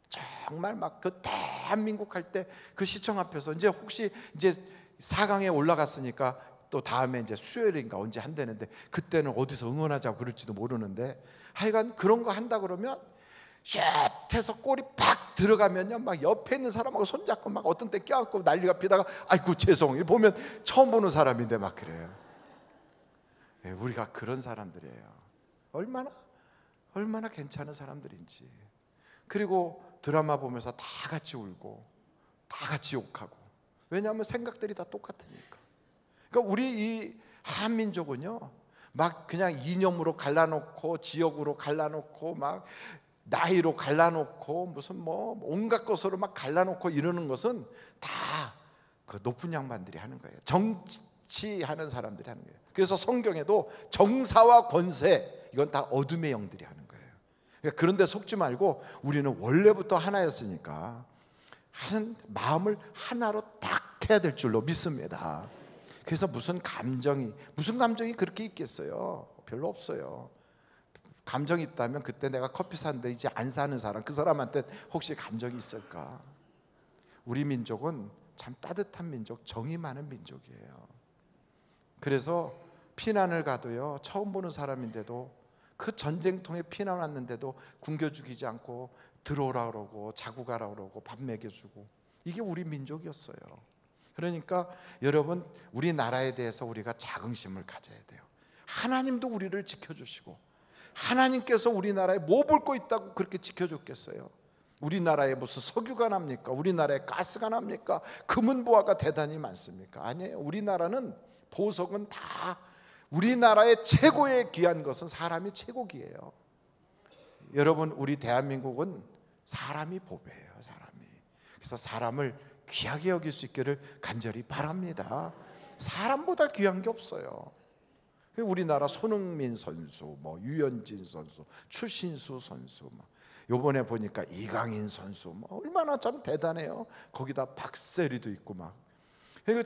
정말 막 그 대한민국 할 때 그 시청 앞에서 이제 혹시 이제 4강에 올라갔으니까 또 다음에 이제 수요일인가 언제 한다는데 그때는 어디서 응원하자고 그럴지도 모르는데, 하여간 그런 거 한다 그러면 슛해서 골이 팍 들어가면요, 막 옆에 있는 사람하고 손잡고 막 어떤 때 껴안고 난리가 피다가 아이고 죄송해요, 보면 처음 보는 사람인데 막 그래요. 네, 우리가 그런 사람들이에요. 얼마나 괜찮은 사람들인지. 그리고 드라마 보면서 다 같이 울고 다 같이 욕하고. 왜냐하면 생각들이 다 똑같으니까. 그러니까 우리 이 한민족은요, 막 그냥 이념으로 갈라놓고 지역으로 갈라놓고 막 나이로 갈라놓고 무슨 뭐 온갖 것으로 막 갈라놓고 이러는 것은 다 그 높은 양반들이 하는 거예요. 정치하는 사람들이 하는 거예요. 그래서 성경에도 정사와 권세, 이건 다 어둠의 영들이 하는 거예요. 그러니까 그런데 속지 말고 우리는 원래부터 하나였으니까 한 마음을 하나로 딱 해야 될 줄로 믿습니다. 그래서 무슨 감정이 그렇게 있겠어요? 별로 없어요. 감정이 있다면 그때 내가 커피 샀는데 이제 안 사는 사람, 그 사람한테 혹시 감정이 있을까? 우리 민족은 참 따뜻한 민족, 정이 많은 민족이에요. 그래서 피난을 가도요, 처음 보는 사람인데도 그 전쟁통에 피난 왔는데도 굶겨 죽이지 않고 들어오라 그러고 자고 가라 그러고 밥 먹여주고, 이게 우리 민족이었어요. 그러니까 여러분, 우리나라에 대해서 우리가 자긍심을 가져야 돼요. 하나님도 우리를 지켜주시고, 하나님께서 우리나라에 뭐 볼 거 있다고 그렇게 지켜줬겠어요? 우리나라에 무슨 석유가 납니까? 우리나라에 가스가 납니까? 금은보화가 대단히 많습니까? 아니에요. 우리나라는 보석은 다, 우리나라의 최고의 귀한 것은 사람이 최고기예요. 여러분, 우리 대한민국은 사람이 보배예요. 사람이. 그래서 사람을 귀하게 여길 수 있기를 간절히 바랍니다. 사람보다 귀한 게 없어요. 우리나라 손흥민 선수, 뭐 유현진 선수, 추신수 선수, 요번에 보니까 이강인 선수, 뭐 얼마나 참 대단해요. 거기다 박세리도 있고 막.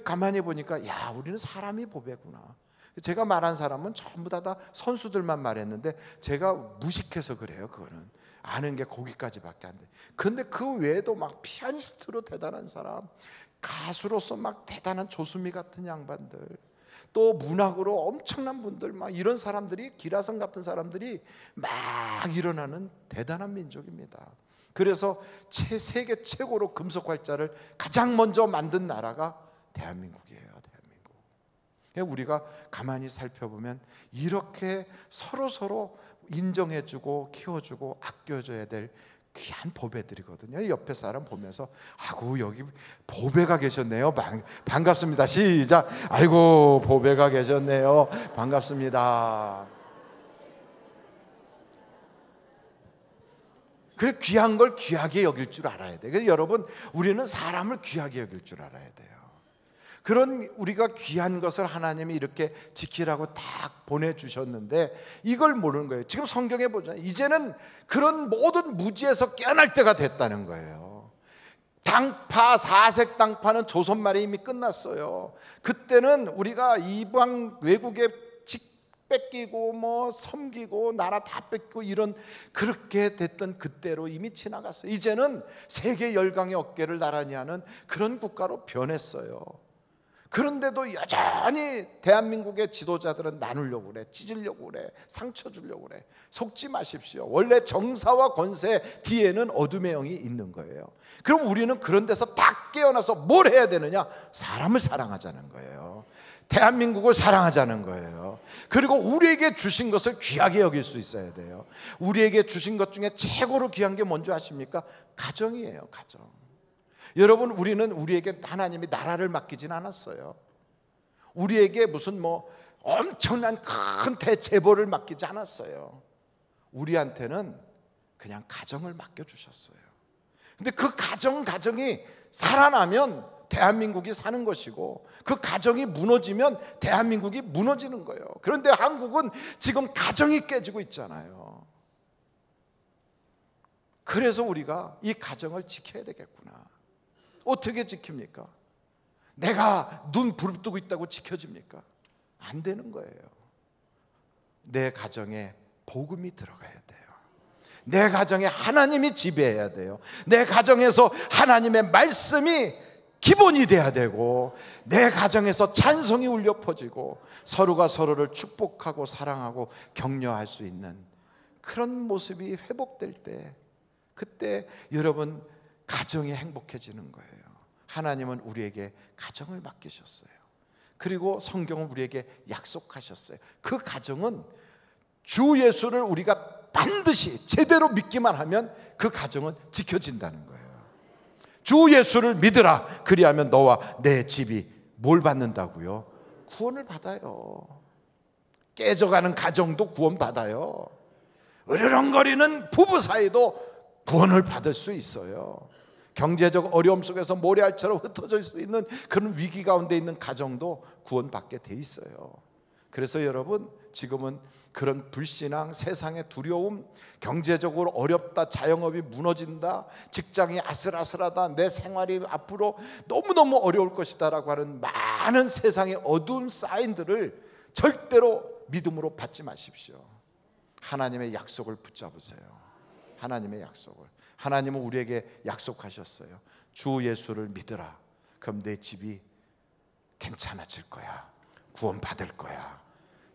가만히 보니까 야, 우리는 사람이 보배구나. 제가 말한 사람은 전부 다 선수들만 말했는데 제가 무식해서 그래요. 그거는 아는 게 거기까지밖에 안 돼. 근데 그 외에도 막 피아니스트로 대단한 사람, 가수로서 막 대단한 조수미 같은 양반들, 또 문학으로 엄청난 분들, 막 이런 사람들이, 기라성 같은 사람들이 막 일어나는 대단한 민족입니다. 그래서 세계 최고로 금속 활자를 가장 먼저 만든 나라가 대한민국이에요. 대한민국. 우리가 가만히 살펴보면 이렇게 서로 인정해주고 키워주고 아껴줘야 될 귀한 보배들이거든요. 옆에 사람 보면서 아이고, 여기 보배가 계셨네요. 반갑습니다. 시작. 아이고, 보배가 계셨네요. 반갑습니다. 그래, 귀한 걸 귀하게 여길 줄 알아야 돼요. 그래서 여러분, 우리는 사람을 귀하게 여길 줄 알아야 돼요. 그런 우리가 귀한 것을 하나님이 이렇게 지키라고 딱 보내주셨는데 이걸 모르는 거예요. 지금 성경에 보잖아요. 이제는 그런 모든 무지에서 깨어날 때가 됐다는 거예요. 당파, 사색 당파는 조선 말에 이미 끝났어요. 그때는 우리가 이방 외국에 뺏기고 뭐 섬기고 나라 다 뺏기고 이런 그렇게 됐던 그때로 이미 지나갔어요. 이제는 세계 열강의 어깨를 나란히 하는 그런 국가로 변했어요. 그런데도 여전히 대한민국의 지도자들은 나누려고 그래, 찢으려고 그래, 상처 주려고 그래. 속지 마십시오. 원래 정사와 권세 뒤에는 어둠의 영이 있는 거예요. 그럼 우리는 그런 데서 딱 깨어나서 뭘 해야 되느냐? 사람을 사랑하자는 거예요. 대한민국을 사랑하자는 거예요. 그리고 우리에게 주신 것을 귀하게 여길 수 있어야 돼요. 우리에게 주신 것 중에 최고로 귀한 게 뭔지 아십니까? 가정이에요. 가정. 여러분, 우리는 우리에게 하나님이 나라를 맡기진 않았어요. 우리에게 무슨 뭐 엄청난 큰 대재벌을 맡기지 않았어요. 우리한테는 그냥 가정을 맡겨주셨어요. 근데 그 가정이 살아나면 대한민국이 사는 것이고, 그 가정이 무너지면 대한민국이 무너지는 거예요. 그런데 한국은 지금 가정이 깨지고 있잖아요. 그래서 우리가 이 가정을 지켜야 되겠구나. 어떻게 지킵니까? 내가 눈 부릅뜨고 있다고 지켜집니까? 안 되는 거예요. 내 가정에 복음이 들어가야 돼요. 내 가정에 하나님이 지배해야 돼요. 내 가정에서 하나님의 말씀이 기본이 돼야 되고, 내 가정에서 찬송이 울려 퍼지고 서로가 서로를 축복하고 사랑하고 격려할 수 있는 그런 모습이 회복될 때, 그때 여러분 가정이 행복해지는 거예요. 하나님은 우리에게 가정을 맡기셨어요. 그리고 성경은 우리에게 약속하셨어요. 그 가정은 주 예수를 우리가 반드시 제대로 믿기만 하면 그 가정은 지켜진다는 거예요. 주 예수를 믿으라. 그리하면 너와 내 집이 뭘 받는다고요? 구원을 받아요. 깨져가는 가정도 구원 받아요. 으르렁거리는 부부 사이도 구원을 받을 수 있어요. 경제적 어려움 속에서 모래알처럼 흩어질 수 있는 그런 위기 가운데 있는 가정도 구원받게 돼 있어요. 그래서 여러분, 지금은 그런 불신앙, 세상의 두려움, 경제적으로 어렵다, 자영업이 무너진다, 직장이 아슬아슬하다, 내 생활이 앞으로 너무너무 어려울 것이다 라고 하는 많은 세상의 어두운 사인들을 절대로 믿음으로 받지 마십시오. 하나님의 약속을 붙잡으세요. 하나님의 약속을. 하나님은 우리에게 약속하셨어요. 주 예수를 믿으라. 그럼 내 집이 괜찮아질 거야. 구원받을 거야.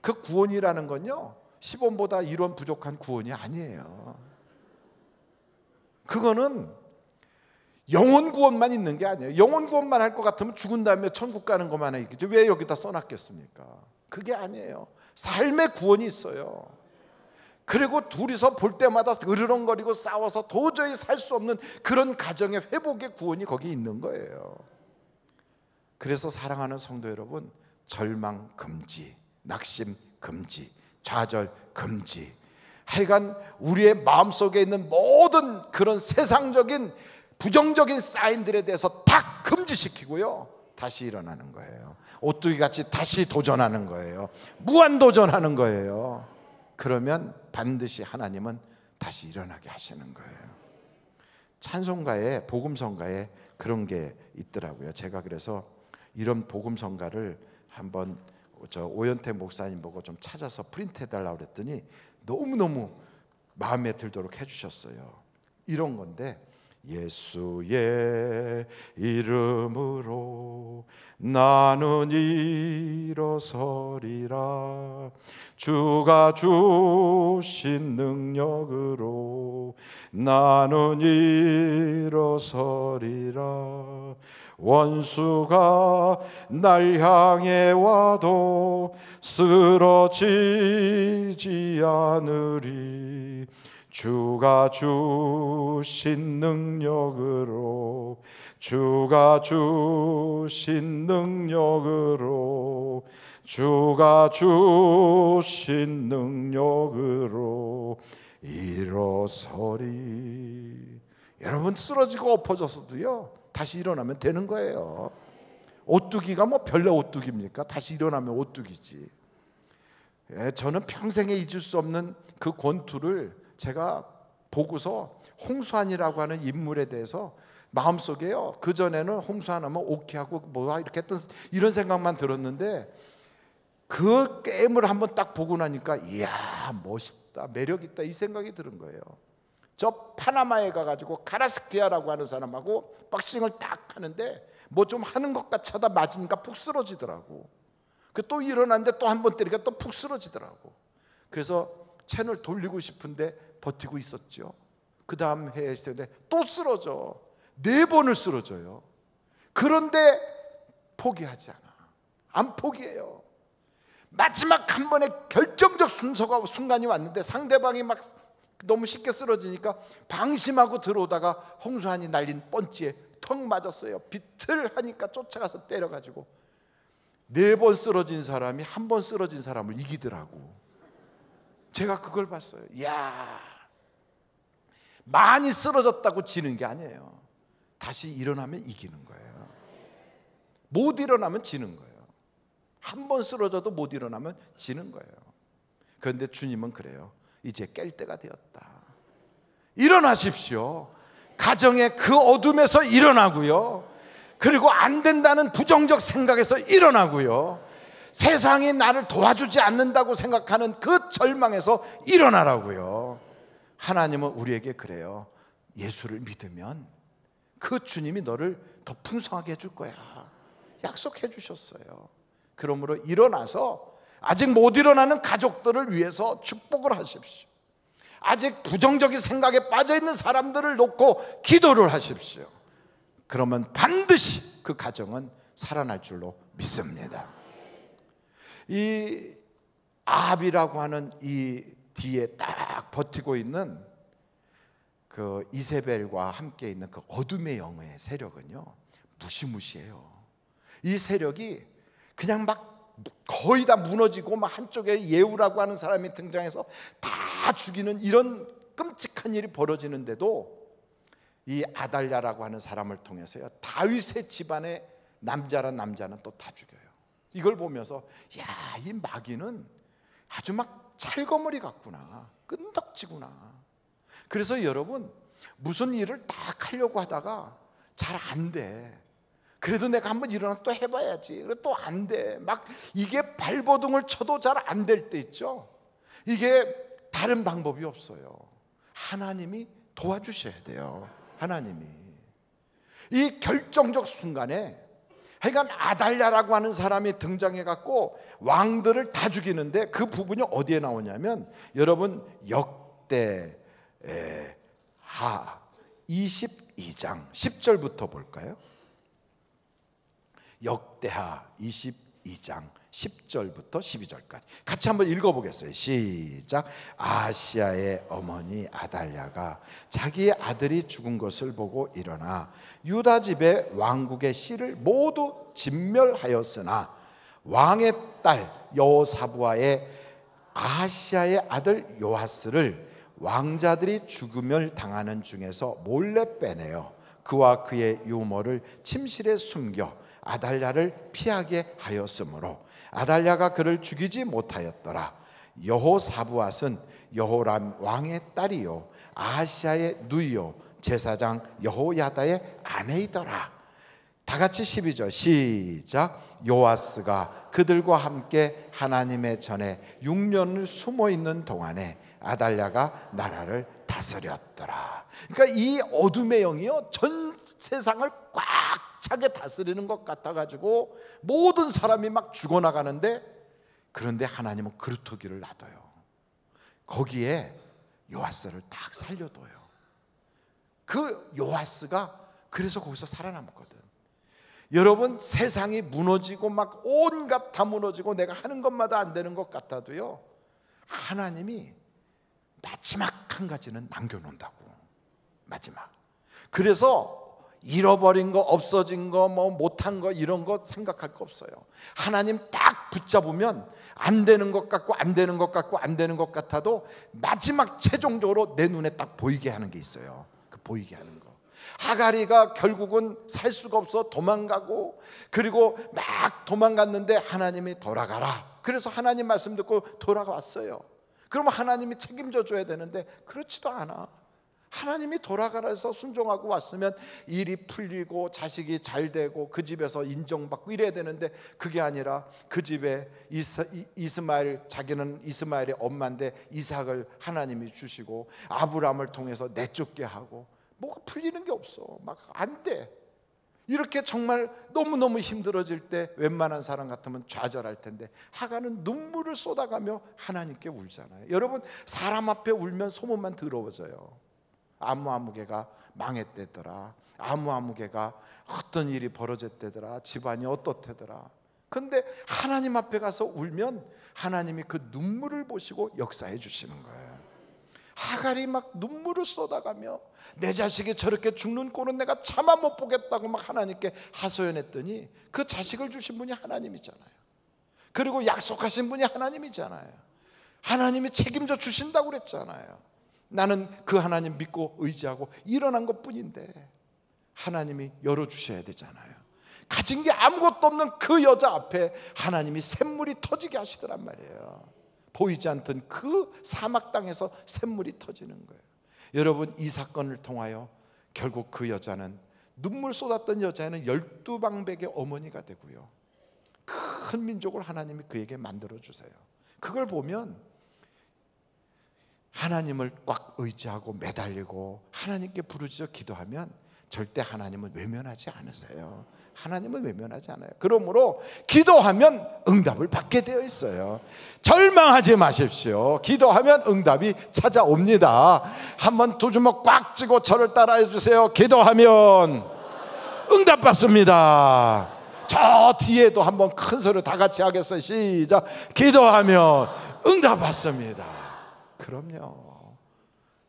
그 구원이라는 건요, 10원보다 1원 부족한 구원이 아니에요. 그거는 영혼 구원만 있는 게 아니에요. 영혼 구원만 할 것 같으면 죽은 다음에 천국 가는 것만 있겠죠. 왜 여기다 써놨겠습니까? 그게 아니에요. 삶의 구원이 있어요. 그리고 둘이서 볼 때마다 으르렁거리고 싸워서 도저히 살 수 없는 그런 가정의 회복의 구원이 거기 있는 거예요. 그래서 사랑하는 성도 여러분, 절망 금지, 낙심 금지, 좌절 금지. 하여간 우리의 마음속에 있는 모든 그런 세상적인 부정적인 사인들에 대해서 다 금지시키고요, 다시 일어나는 거예요. 오뚜기같이 다시 도전하는 거예요. 무한도전하는 거예요. 그러면 반드시 하나님은 다시 일어나게 하시는 거예요. 찬송가에, 복음성가에 그런 게 있더라고요. 제가 그래서 이런 복음성가를 한번 오연태 목사님 보고 좀 찾아서 프린트해달라고 그랬더니 너무너무 마음에 들도록 해주셨어요. 이런 건데, 예수의 이름으로 나는 일어서리라. 주가 주신 능력으로 나는 일어서리라. 원수가 날 향해 와도 쓰러지지 않으리. 주가 주신 능력으로, 주가 주신 능력으로, 주가 주신 능력으로 일어서리. 여러분, 쓰러지고 엎어져서도요, 다시 일어나면 되는 거예요. 오뚜기가 뭐 별내 오뚜기입니까? 다시 일어나면 오뚜기지. 저는 평생에 잊을 수 없는 그 권투를 제가 보고서 홍수환이라고 하는 인물에 대해서 마음속에요, 그전에는 홍수환 하면 오케이 하고 뭐야 이렇게 했던 이런 생각만 들었는데, 그 게임을 한번 딱 보고 나니까 이야 멋있다, 매력 있다 이 생각이 드는 거예요. 저 파나마에 가가지고 카라스키아라고 하는 사람하고 박싱을 딱 하는데 뭐 좀 하는 것 같이 하다 맞으니까 푹 쓰러지더라고. 그 또 일어났는데 또 한 번 때리니까 또 푹 쓰러지더라고. 그래서 채널 돌리고 싶은데 버티고 있었죠. 그 다음 해에 있을 텐데 또 쓰러져. 4번을 쓰러져요. 그런데 포기하지 않아. 안 포기해요. 마지막 한 번의 결정적 순간이 왔는데 상대방이 막 너무 쉽게 쓰러지니까 방심하고 들어오다가 홍수환이 날린 펀치에 턱 맞았어요. 비틀 하니까 쫓아가서 때려가지고 4번 쓰러진 사람이 한 번 쓰러진 사람을 이기더라고. 제가 그걸 봤어요. 이야, 많이 쓰러졌다고 지는 게 아니에요. 다시 일어나면 이기는 거예요. 못 일어나면 지는 거예요. 한 번 쓰러져도 못 일어나면 지는 거예요. 그런데 주님은 그래요. 이제 깰 때가 되었다. 일어나십시오. 가정의 그 어둠에서 일어나고요. 그리고 안 된다는 부정적 생각에서 일어나고요. 세상이 나를 도와주지 않는다고 생각하는 그 절망에서 일어나라고요. 하나님은 우리에게 그래요. 예수를 믿으면 그 주님이 너를 더 풍성하게 해줄 거야. 약속해 주셨어요. 그러므로 일어나서 아직 못 일어나는 가족들을 위해서 축복을 하십시오. 아직 부정적인 생각에 빠져있는 사람들을 놓고 기도를 하십시오. 그러면 반드시 그 가정은 살아날 줄로 믿습니다. 이 아합이라고 하는 이 뒤에 딱 버티고 있는 그 이세벨과 함께 있는 그 어둠의 영의 세력은요 무시무시해요. 이 세력이 그냥 막 거의 다 무너지고 막 한쪽에 예후라고 하는 사람이 등장해서 다 죽이는 이런 끔찍한 일이 벌어지는데도 이 아달랴라고 하는 사람을 통해서요 다윗의 집안의 남자란 남자는 또 다 죽여요. 이걸 보면서 야, 이 마귀는 아주 막 찰거머리 같구나, 끈덕지구나. 그래서 여러분 무슨 일을 딱 하려고 하다가 잘 안 돼. 그래도 내가 한번 일어나서 또 해봐야지. 그래 또 안 돼. 막 이게 발버둥을 쳐도 잘 안 될 때 있죠. 이게 다른 방법이 없어요. 하나님이 도와주셔야 돼요. 하나님이 이 결정적 순간에 하여간 아달랴라고 하는 사람이 등장해갖고 왕들을 다 죽이는데 그 부분이 어디에 나오냐면 여러분 역대하 22장 10절부터 볼까요? 역대하 22장 10절부터 12절까지 같이 한번 읽어보겠어요. 시작. 아시아의 어머니 아달랴가 자기의 아들이 죽은 것을 보고 일어나 유다 집의 왕국의 씨를 모두 진멸하였으나 왕의 딸 여호사부아의 아하시아의 아들 요아스를 왕자들이 죽음을 당하는 중에서 몰래 빼내어 그와 그의 유모를 침실에 숨겨 아달랴를 피하게 하였으므로 아달랴가 그를 죽이지 못하였더라. 여호사부앗은 여호람 왕의 딸이요 아하시아의 누이요 제사장 여호야다의 아내이더라. 다 같이 12절 시작. 요아스가 그들과 함께 하나님의 전에 6년을 숨어 있는 동안에 아달랴가 나라를 다스렸더라. 그러니까 이 어둠의 영이요 전 세상을 꽉 차게 다스리는 것 같아가지고 모든 사람이 막 죽어나가는데 그런데 하나님은 그루터기를 놔둬요. 거기에 요아스를 딱 살려둬요. 그 요아스가 그래서 거기서 살아남거든. 여러분 세상이 무너지고 막 온갖 다 무너지고 내가 하는 것마다 안 되는 것 같아도요 하나님이 마지막 한 가지는 남겨놓는다고. 마지막. 그래서 잃어버린 거, 없어진 거, 뭐 못한 거 이런 거 생각할 거 없어요. 하나님 딱 붙잡으면 안 되는 것 같고 안 되는 것 같고 안 되는 것 같아도 마지막 최종적으로 내 눈에 딱 보이게 하는 게 있어요. 그 보이게 하는 거. 하가리가 결국은 살 수가 없어 도망가고 그리고 막 도망갔는데 하나님이 돌아가라. 그래서 하나님 말씀 듣고 돌아왔어요. 그러면 하나님이 책임져 줘야 되는데 그렇지도 않아. 하나님이 돌아가라서 순종하고 왔으면 일이 풀리고 자식이 잘 되고 그 집에서 인정받고 이래야 되는데 그게 아니라 그 집에 이스마엘, 자기는 이스마엘의 엄마인데 이삭을 하나님이 주시고 아브라함을 통해서 내쫓게 하고 뭐가 풀리는 게 없어. 막 안 돼. 이렇게 정말 너무너무 힘들어질 때 웬만한 사람 같으면 좌절할 텐데 하가는 눈물을 쏟아가며 하나님께 울잖아요. 여러분, 사람 앞에 울면 소문만 더러워져요. 아무개가 망했대더라, 아무개가 어떤 일이 벌어졌대더라, 집안이 어떻대더라. 근데 하나님 앞에 가서 울면 하나님이 그 눈물을 보시고 역사해 주시는 거예요. 하갈이 막 눈물을 쏟아가며 내 자식이 저렇게 죽는 꼴은 내가 차마 못 보겠다고 막 하나님께 하소연했더니 그 자식을 주신 분이 하나님이잖아요. 그리고 약속하신 분이 하나님이잖아요. 하나님이 책임져 주신다고 그랬잖아요. 나는 그 하나님 믿고 의지하고 일어난 것뿐인데 하나님이 열어주셔야 되잖아요. 가진 게 아무것도 없는 그 여자 앞에 하나님이 샘물이 터지게 하시더란 말이에요. 보이지 않던 그 사막 땅에서 샘물이 터지는 거예요. 여러분, 이 사건을 통하여 결국 그 여자는, 눈물 쏟았던 여자는 12방백의 어머니가 되고요, 큰 민족을 하나님이 그에게 만들어 주세요. 그걸 보면 하나님을 꽉 의지하고 매달리고 하나님께 부르짖어 기도하면 절대 하나님은 외면하지 않으세요. 하나님은 외면하지 않아요. 그러므로 기도하면 응답을 받게 되어 있어요. 절망하지 마십시오. 기도하면 응답이 찾아옵니다. 한번 두 주먹 꽉 쥐고 저를 따라해 주세요. 기도하면 응답 받습니다. 저 뒤에도 한번 큰 소리 다 같이 하겠어요. 시작. 기도하면 응답 받습니다. 그럼요.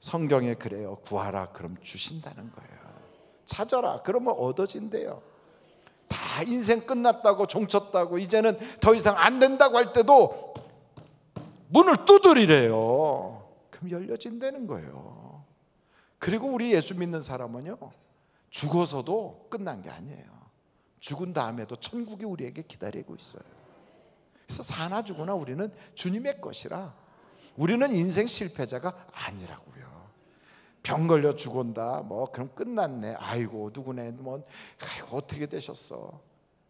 성경에 그래요. 구하라 그럼 주신다는 거예요. 찾아라 그러면 얻어진대요. 다 인생 끝났다고 종쳤다고 이제는 더 이상 안 된다고 할 때도 문을 두드리래요. 그럼 열려진다는 거예요. 그리고 우리 예수 믿는 사람은요, 죽어서도 끝난 게 아니에요. 죽은 다음에도 천국이 우리에게 기다리고 있어요. 그래서 사나 죽으나 우리는 주님의 것이라 우리는 인생 실패자가 아니라고요. 병 걸려 죽은다, 뭐 그럼 끝났네, 아이고 누구네, 뭐 아이고 어떻게 되셨어.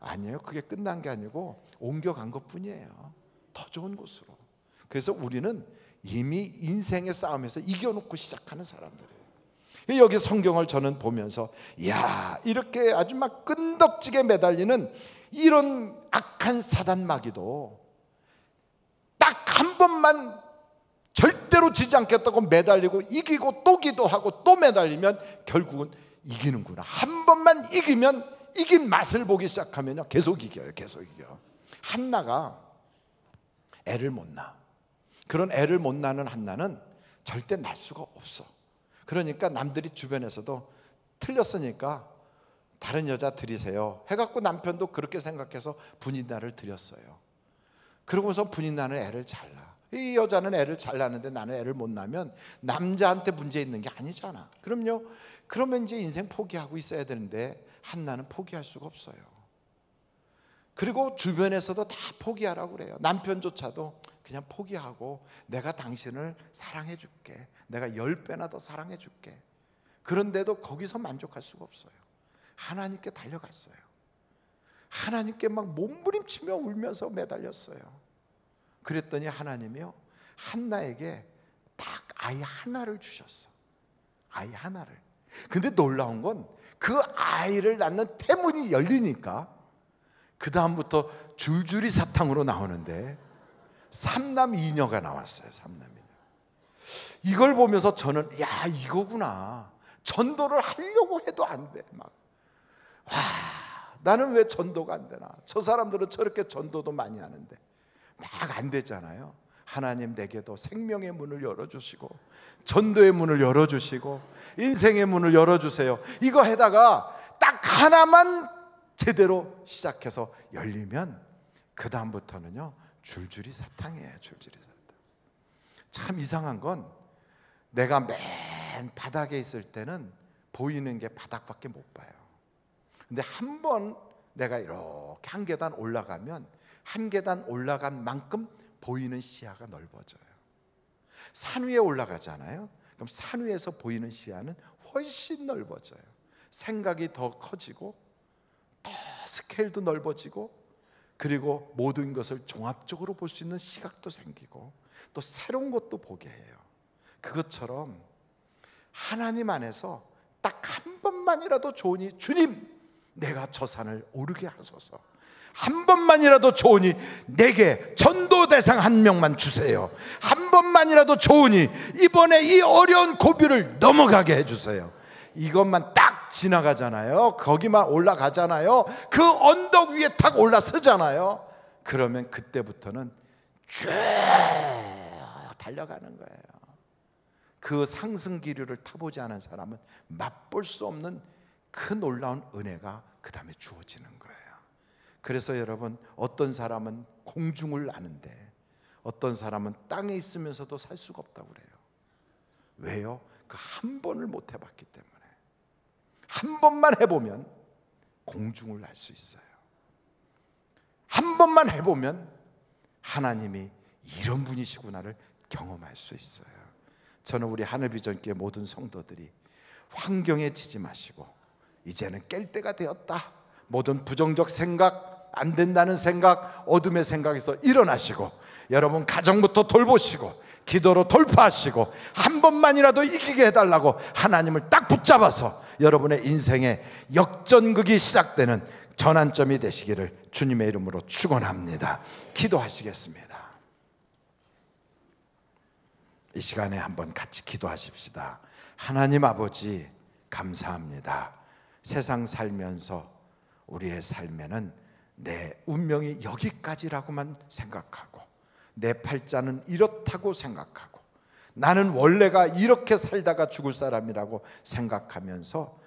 아니에요. 그게 끝난 게 아니고 옮겨간 것뿐이에요. 더 좋은 곳으로. 그래서 우리는 이미 인생의 싸움에서 이겨놓고 시작하는 사람들이에요. 여기 성경을 저는 보면서 이야, 이렇게 아주 막 끈덕지게 매달리는 이런 악한 사단 마귀도 딱 한 번만 절대로 지지 않겠다고 매달리고 이기고 또 기도하고 또 매달리면 결국은 이기는구나. 한 번만 이기면 이긴 맛을 보기 시작하면요, 계속 이겨요. 계속 이겨. 한나가 애를 못 낳아. 그런 애를 못 낳는 한나는 절대 낳을 수가 없어. 그러니까 남들이 주변에서도 틀렸으니까 다른 여자 들이세요 해갖고 남편도 그렇게 생각해서 분인나를 들였어요. 그러고서 분인나는 애를 잘 낳아. 이 여자는 애를 잘 낳는데 나는 애를 못 낳으면 남자한테 문제 있는 게 아니잖아. 그럼요. 그러면 이제 인생 포기하고 있어야 되는데 한나는 포기할 수가 없어요. 그리고 주변에서도 다 포기하라고 그래요. 남편조차도 그냥 포기하고 내가 당신을 사랑해 줄게, 내가 10배나 더 사랑해 줄게. 그런데도 거기서 만족할 수가 없어요. 하나님께 달려갔어요. 하나님께 막 몸부림치며 울면서 매달렸어요. 그랬더니 하나님이요, 한나에게 딱 아이 하나를 주셨어. 아이 하나를. 근데 놀라운 건 그 아이를 낳는 태문이 열리니까 그 다음부터 줄줄이 사탕으로 나오는데 3남 2녀가 나왔어요. 3남 2녀. 이걸 보면서 저는 야, 이거구나. 전도를 하려고 해도 안 돼. 막 와, 나는 왜 전도가 안 되나. 저 사람들은 저렇게 전도도 많이 하는데 막 안 되잖아요. 하나님 내게도 생명의 문을 열어주시고 전도의 문을 열어주시고 인생의 문을 열어주세요. 이거 해다가 딱 하나만 제대로 시작해서 열리면 그 다음부터는요 줄줄이 사탕이에요. 줄줄이 사탕. 참 이상한 건 내가 맨 바닥에 있을 때는 보이는 게 바닥밖에 못 봐요. 근데 한 번 내가 이렇게 한 계단 올라가면 한 계단 올라간 만큼 보이는 시야가 넓어져요. 산 위에 올라가잖아요. 그럼 산 위에서 보이는 시야는 훨씬 넓어져요. 생각이 더 커지고 더 스케일도 넓어지고, 그리고 모든 것을 종합적으로 볼 수 있는 시각도 생기고 또 새로운 것도 보게 해요. 그것처럼 하나님 안에서 딱 한 번만이라도 좋으니 주님 내가 저 산을 오르게 하소서, 한 번만이라도 좋으니 내게 전도 대상 한 명만 주세요, 한 번만이라도 좋으니 이번에 이 어려운 고비를 넘어가게 해주세요. 이것만 딱 지나가잖아요. 거기만 올라가잖아요. 그 언덕 위에 딱 올라서잖아요. 그러면 그때부터는 쭉 달려가는 거예요. 그 상승 기류를 타보지 않은 사람은 맛볼 수 없는 그 놀라운 은혜가 그 다음에 주어지는 거예요. 그래서 여러분, 어떤 사람은 공중을 나는데 어떤 사람은 땅에 있으면서도 살 수가 없다고 그래요. 왜요? 그 한 번을 못 해봤기 때문에. 한 번만 해보면 공중을 날 수 있어요. 한 번만 해보면 하나님이 이런 분이시구나를 경험할 수 있어요. 저는 우리 하늘비전교회 모든 성도들이 환경에 지지 마시고 이제는 깰 때가 되었다, 모든 부정적 생각, 안 된다는 생각, 어둠의 생각에서 일어나시고 여러분 가정부터 돌보시고 기도로 돌파하시고 한 번만이라도 이기게 해달라고 하나님을 딱 붙잡아서 여러분의 인생의 역전극이 시작되는 전환점이 되시기를 주님의 이름으로 축원합니다. 기도하시겠습니다. 이 시간에 한번 같이 기도하십시다. 하나님 아버지, 감사합니다. 세상 살면서 우리의 삶에는 내 운명이 여기까지라고만 생각하고 내 팔자는 이렇다고 생각하고 나는 원래가 이렇게 살다가 죽을 사람이라고 생각하면서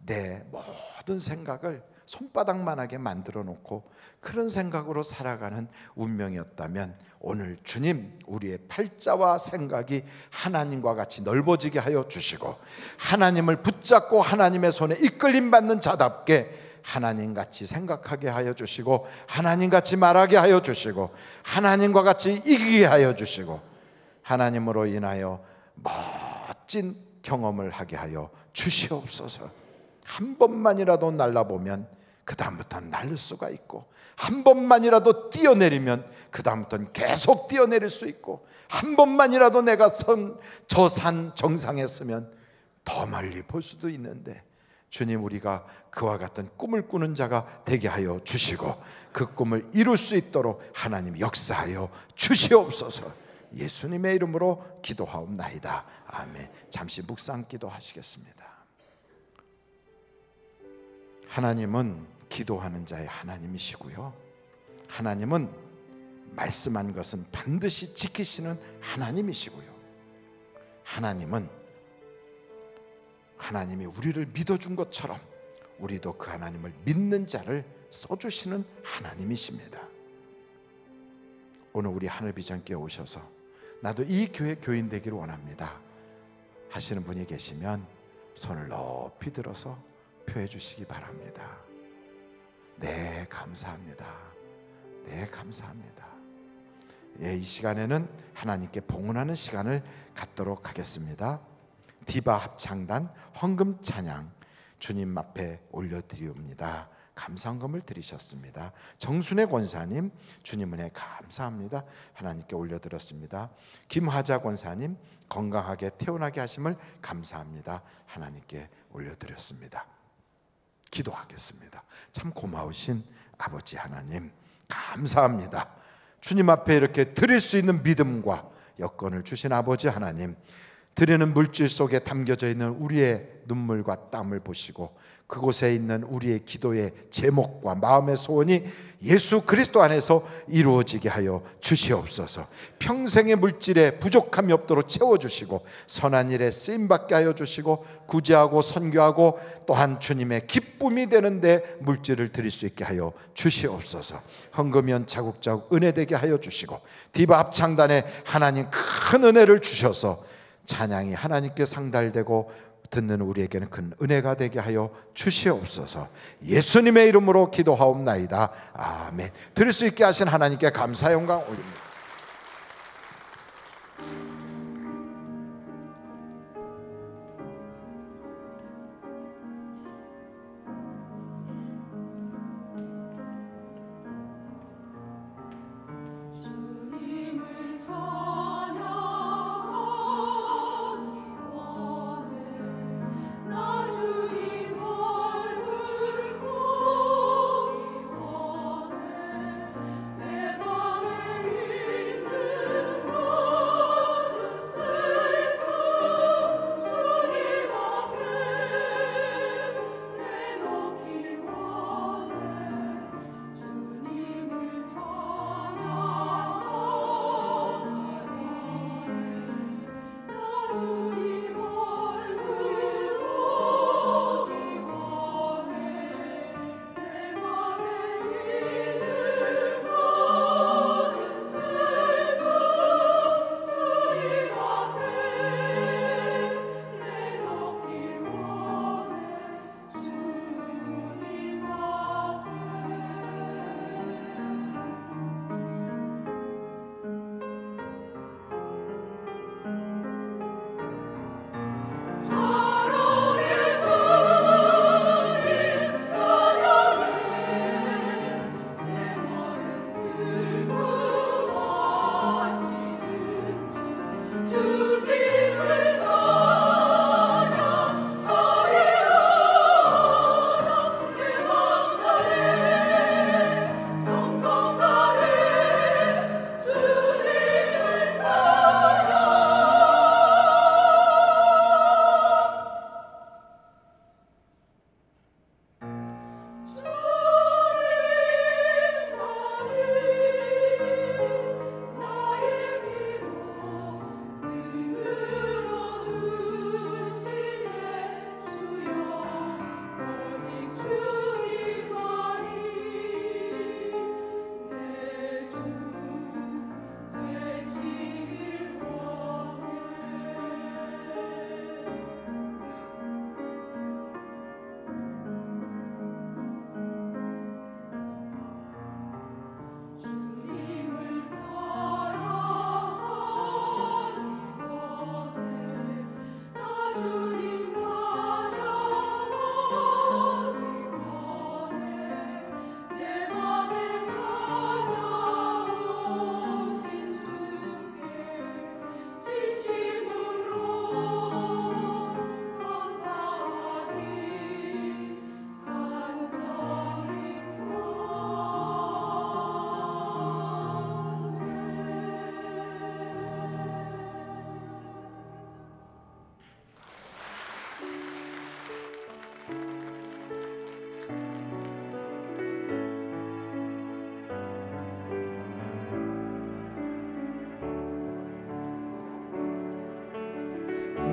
내 모든 생각을 손바닥만하게 만들어 놓고 그런 생각으로 살아가는 운명이었다면 오늘 주님, 우리의 팔자와 생각이 하나님과 같이 넓어지게 하여 주시고 하나님을 붙잡고 하나님의 손에 이끌림 받는 자답게 하나님같이 생각하게 하여 주시고 하나님같이 말하게 하여 주시고 하나님과 같이 이기게 하여 주시고 하나님으로 인하여 멋진 경험을 하게 하여 주시옵소서. 한 번만이라도 날아보면 그 다음부터는 날릴 수가 있고 한 번만이라도 뛰어내리면 그 다음부터는 계속 뛰어내릴 수 있고 한 번만이라도 내가 저 산 정상에 서면 더 멀리 볼 수도 있는데 주님, 우리가 그와 같은 꿈을 꾸는 자가 되게 하여 주시고 그 꿈을 이룰 수 있도록 하나님 역사하여 주시옵소서. 예수님의 이름으로 기도하옵나이다. 아멘. 잠시 묵상 기도하시겠습니다. 하나님은 기도하는 자의 하나님이시고요, 하나님은 말씀한 것은 반드시 지키시는 하나님이시고요, 하나님이 우리를 믿어준 것처럼 우리도 그 하나님을 믿는 자를 써주시는 하나님이십니다. 오늘 우리 하늘비전교회 오셔서 나도 이 교회 교인 되기를 원합니다 하시는 분이 계시면 손을 높이 들어서 표해 주시기 바랍니다. 네, 감사합니다. 네, 감사합니다. 예, 이 시간에는 하나님께 봉헌하는 시간을 갖도록 하겠습니다. 디바 합창단 헌금 찬양 주님 앞에 올려드리옵니다. 감사헌금을 드리셨습니다. 정순애 권사님, 주님 은혜 감사합니다. 하나님께 올려드렸습니다. 김하자 권사님, 건강하게 태어나게 하심을 감사합니다. 하나님께 올려드렸습니다. 기도하겠습니다. 참 고마우신 아버지 하나님, 감사합니다. 주님 앞에 이렇게 드릴 수 있는 믿음과 여건을 주신 아버지 하나님, 드리는 물질 속에 담겨져 있는 우리의 눈물과 땀을 보시고 그곳에 있는 우리의 기도의 제목과 마음의 소원이 예수 그리스도 안에서 이루어지게 하여 주시옵소서. 평생의 물질에 부족함이 없도록 채워주시고 선한 일에 쓰임받게 하여 주시고 구제하고 선교하고 또한 주님의 기쁨이 되는데 물질을 드릴 수 있게 하여 주시옵소서. 헌금연 자국자국 은혜되게 하여 주시고 디바 합창단에 하나님 큰 은혜를 주셔서 찬양이 하나님께 상달되고 듣는 우리에게는 큰 은혜가 되게 하여 주시옵소서. 예수님의 이름으로 기도하옵나이다. 아멘. 드릴 수 있게 하신 하나님께 감사 영광 올립니다.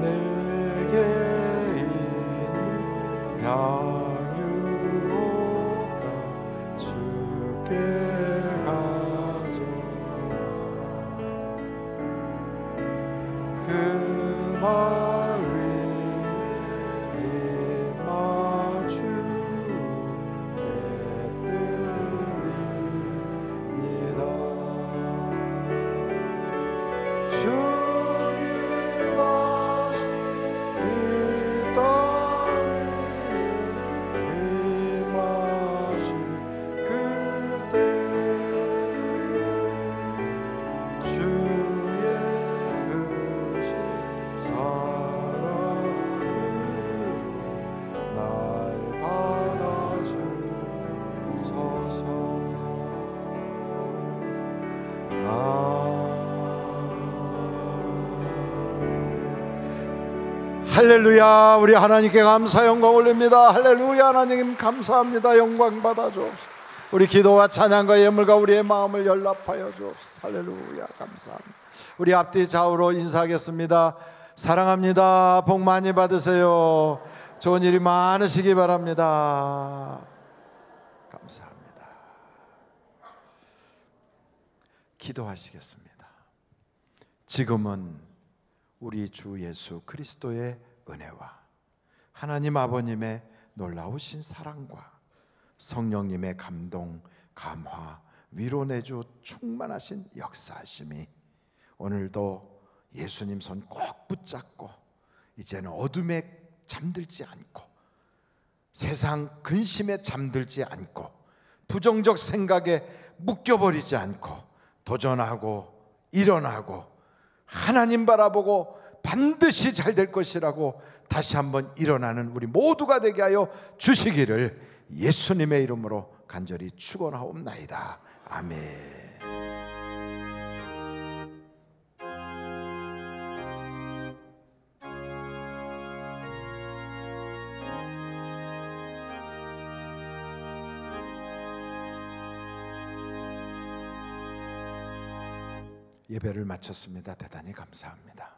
내게 있는 양유가 주께 가져와 그 말 위에 맞추게 드립니다. 주님 다시 이 땅 위에 임하신 그때 주의 크신 사랑으로 날 받아주소서. 할렐루야. 우리 하나님께 감사 영광 올립니다. 할렐루야. 하나님 감사합니다. 영광 받아 주옵소서. 우리 기도와 찬양과 예물과 우리의 마음을 연락하여 주옵소서. 할렐루야. 감사합니다. 우리 앞뒤 좌우로 인사하겠습니다. 사랑합니다. 복 많이 받으세요. 좋은 일이 많으시기 바랍니다. 감사합니다. 기도하시겠습니다. 지금은 우리 주 예수 그리스도의 은혜와 하나님 아버님의 놀라우신 사랑과 성령님의 감동, 감화, 위로 내주 충만하신 역사하심이 오늘도 예수님 손 꼭 붙잡고 이제는 어둠에 잠들지 않고 세상 근심에 잠들지 않고 부정적 생각에 묶여버리지 않고 도전하고 일어나고 하나님 바라보고 반드시 잘 될 것이라고 다시 한번 일어나는 우리 모두가 되게 하여 주시기를 예수님의 이름으로 간절히 축원하옵나이다. 아멘. 예배를 마쳤습니다. 대단히 감사합니다.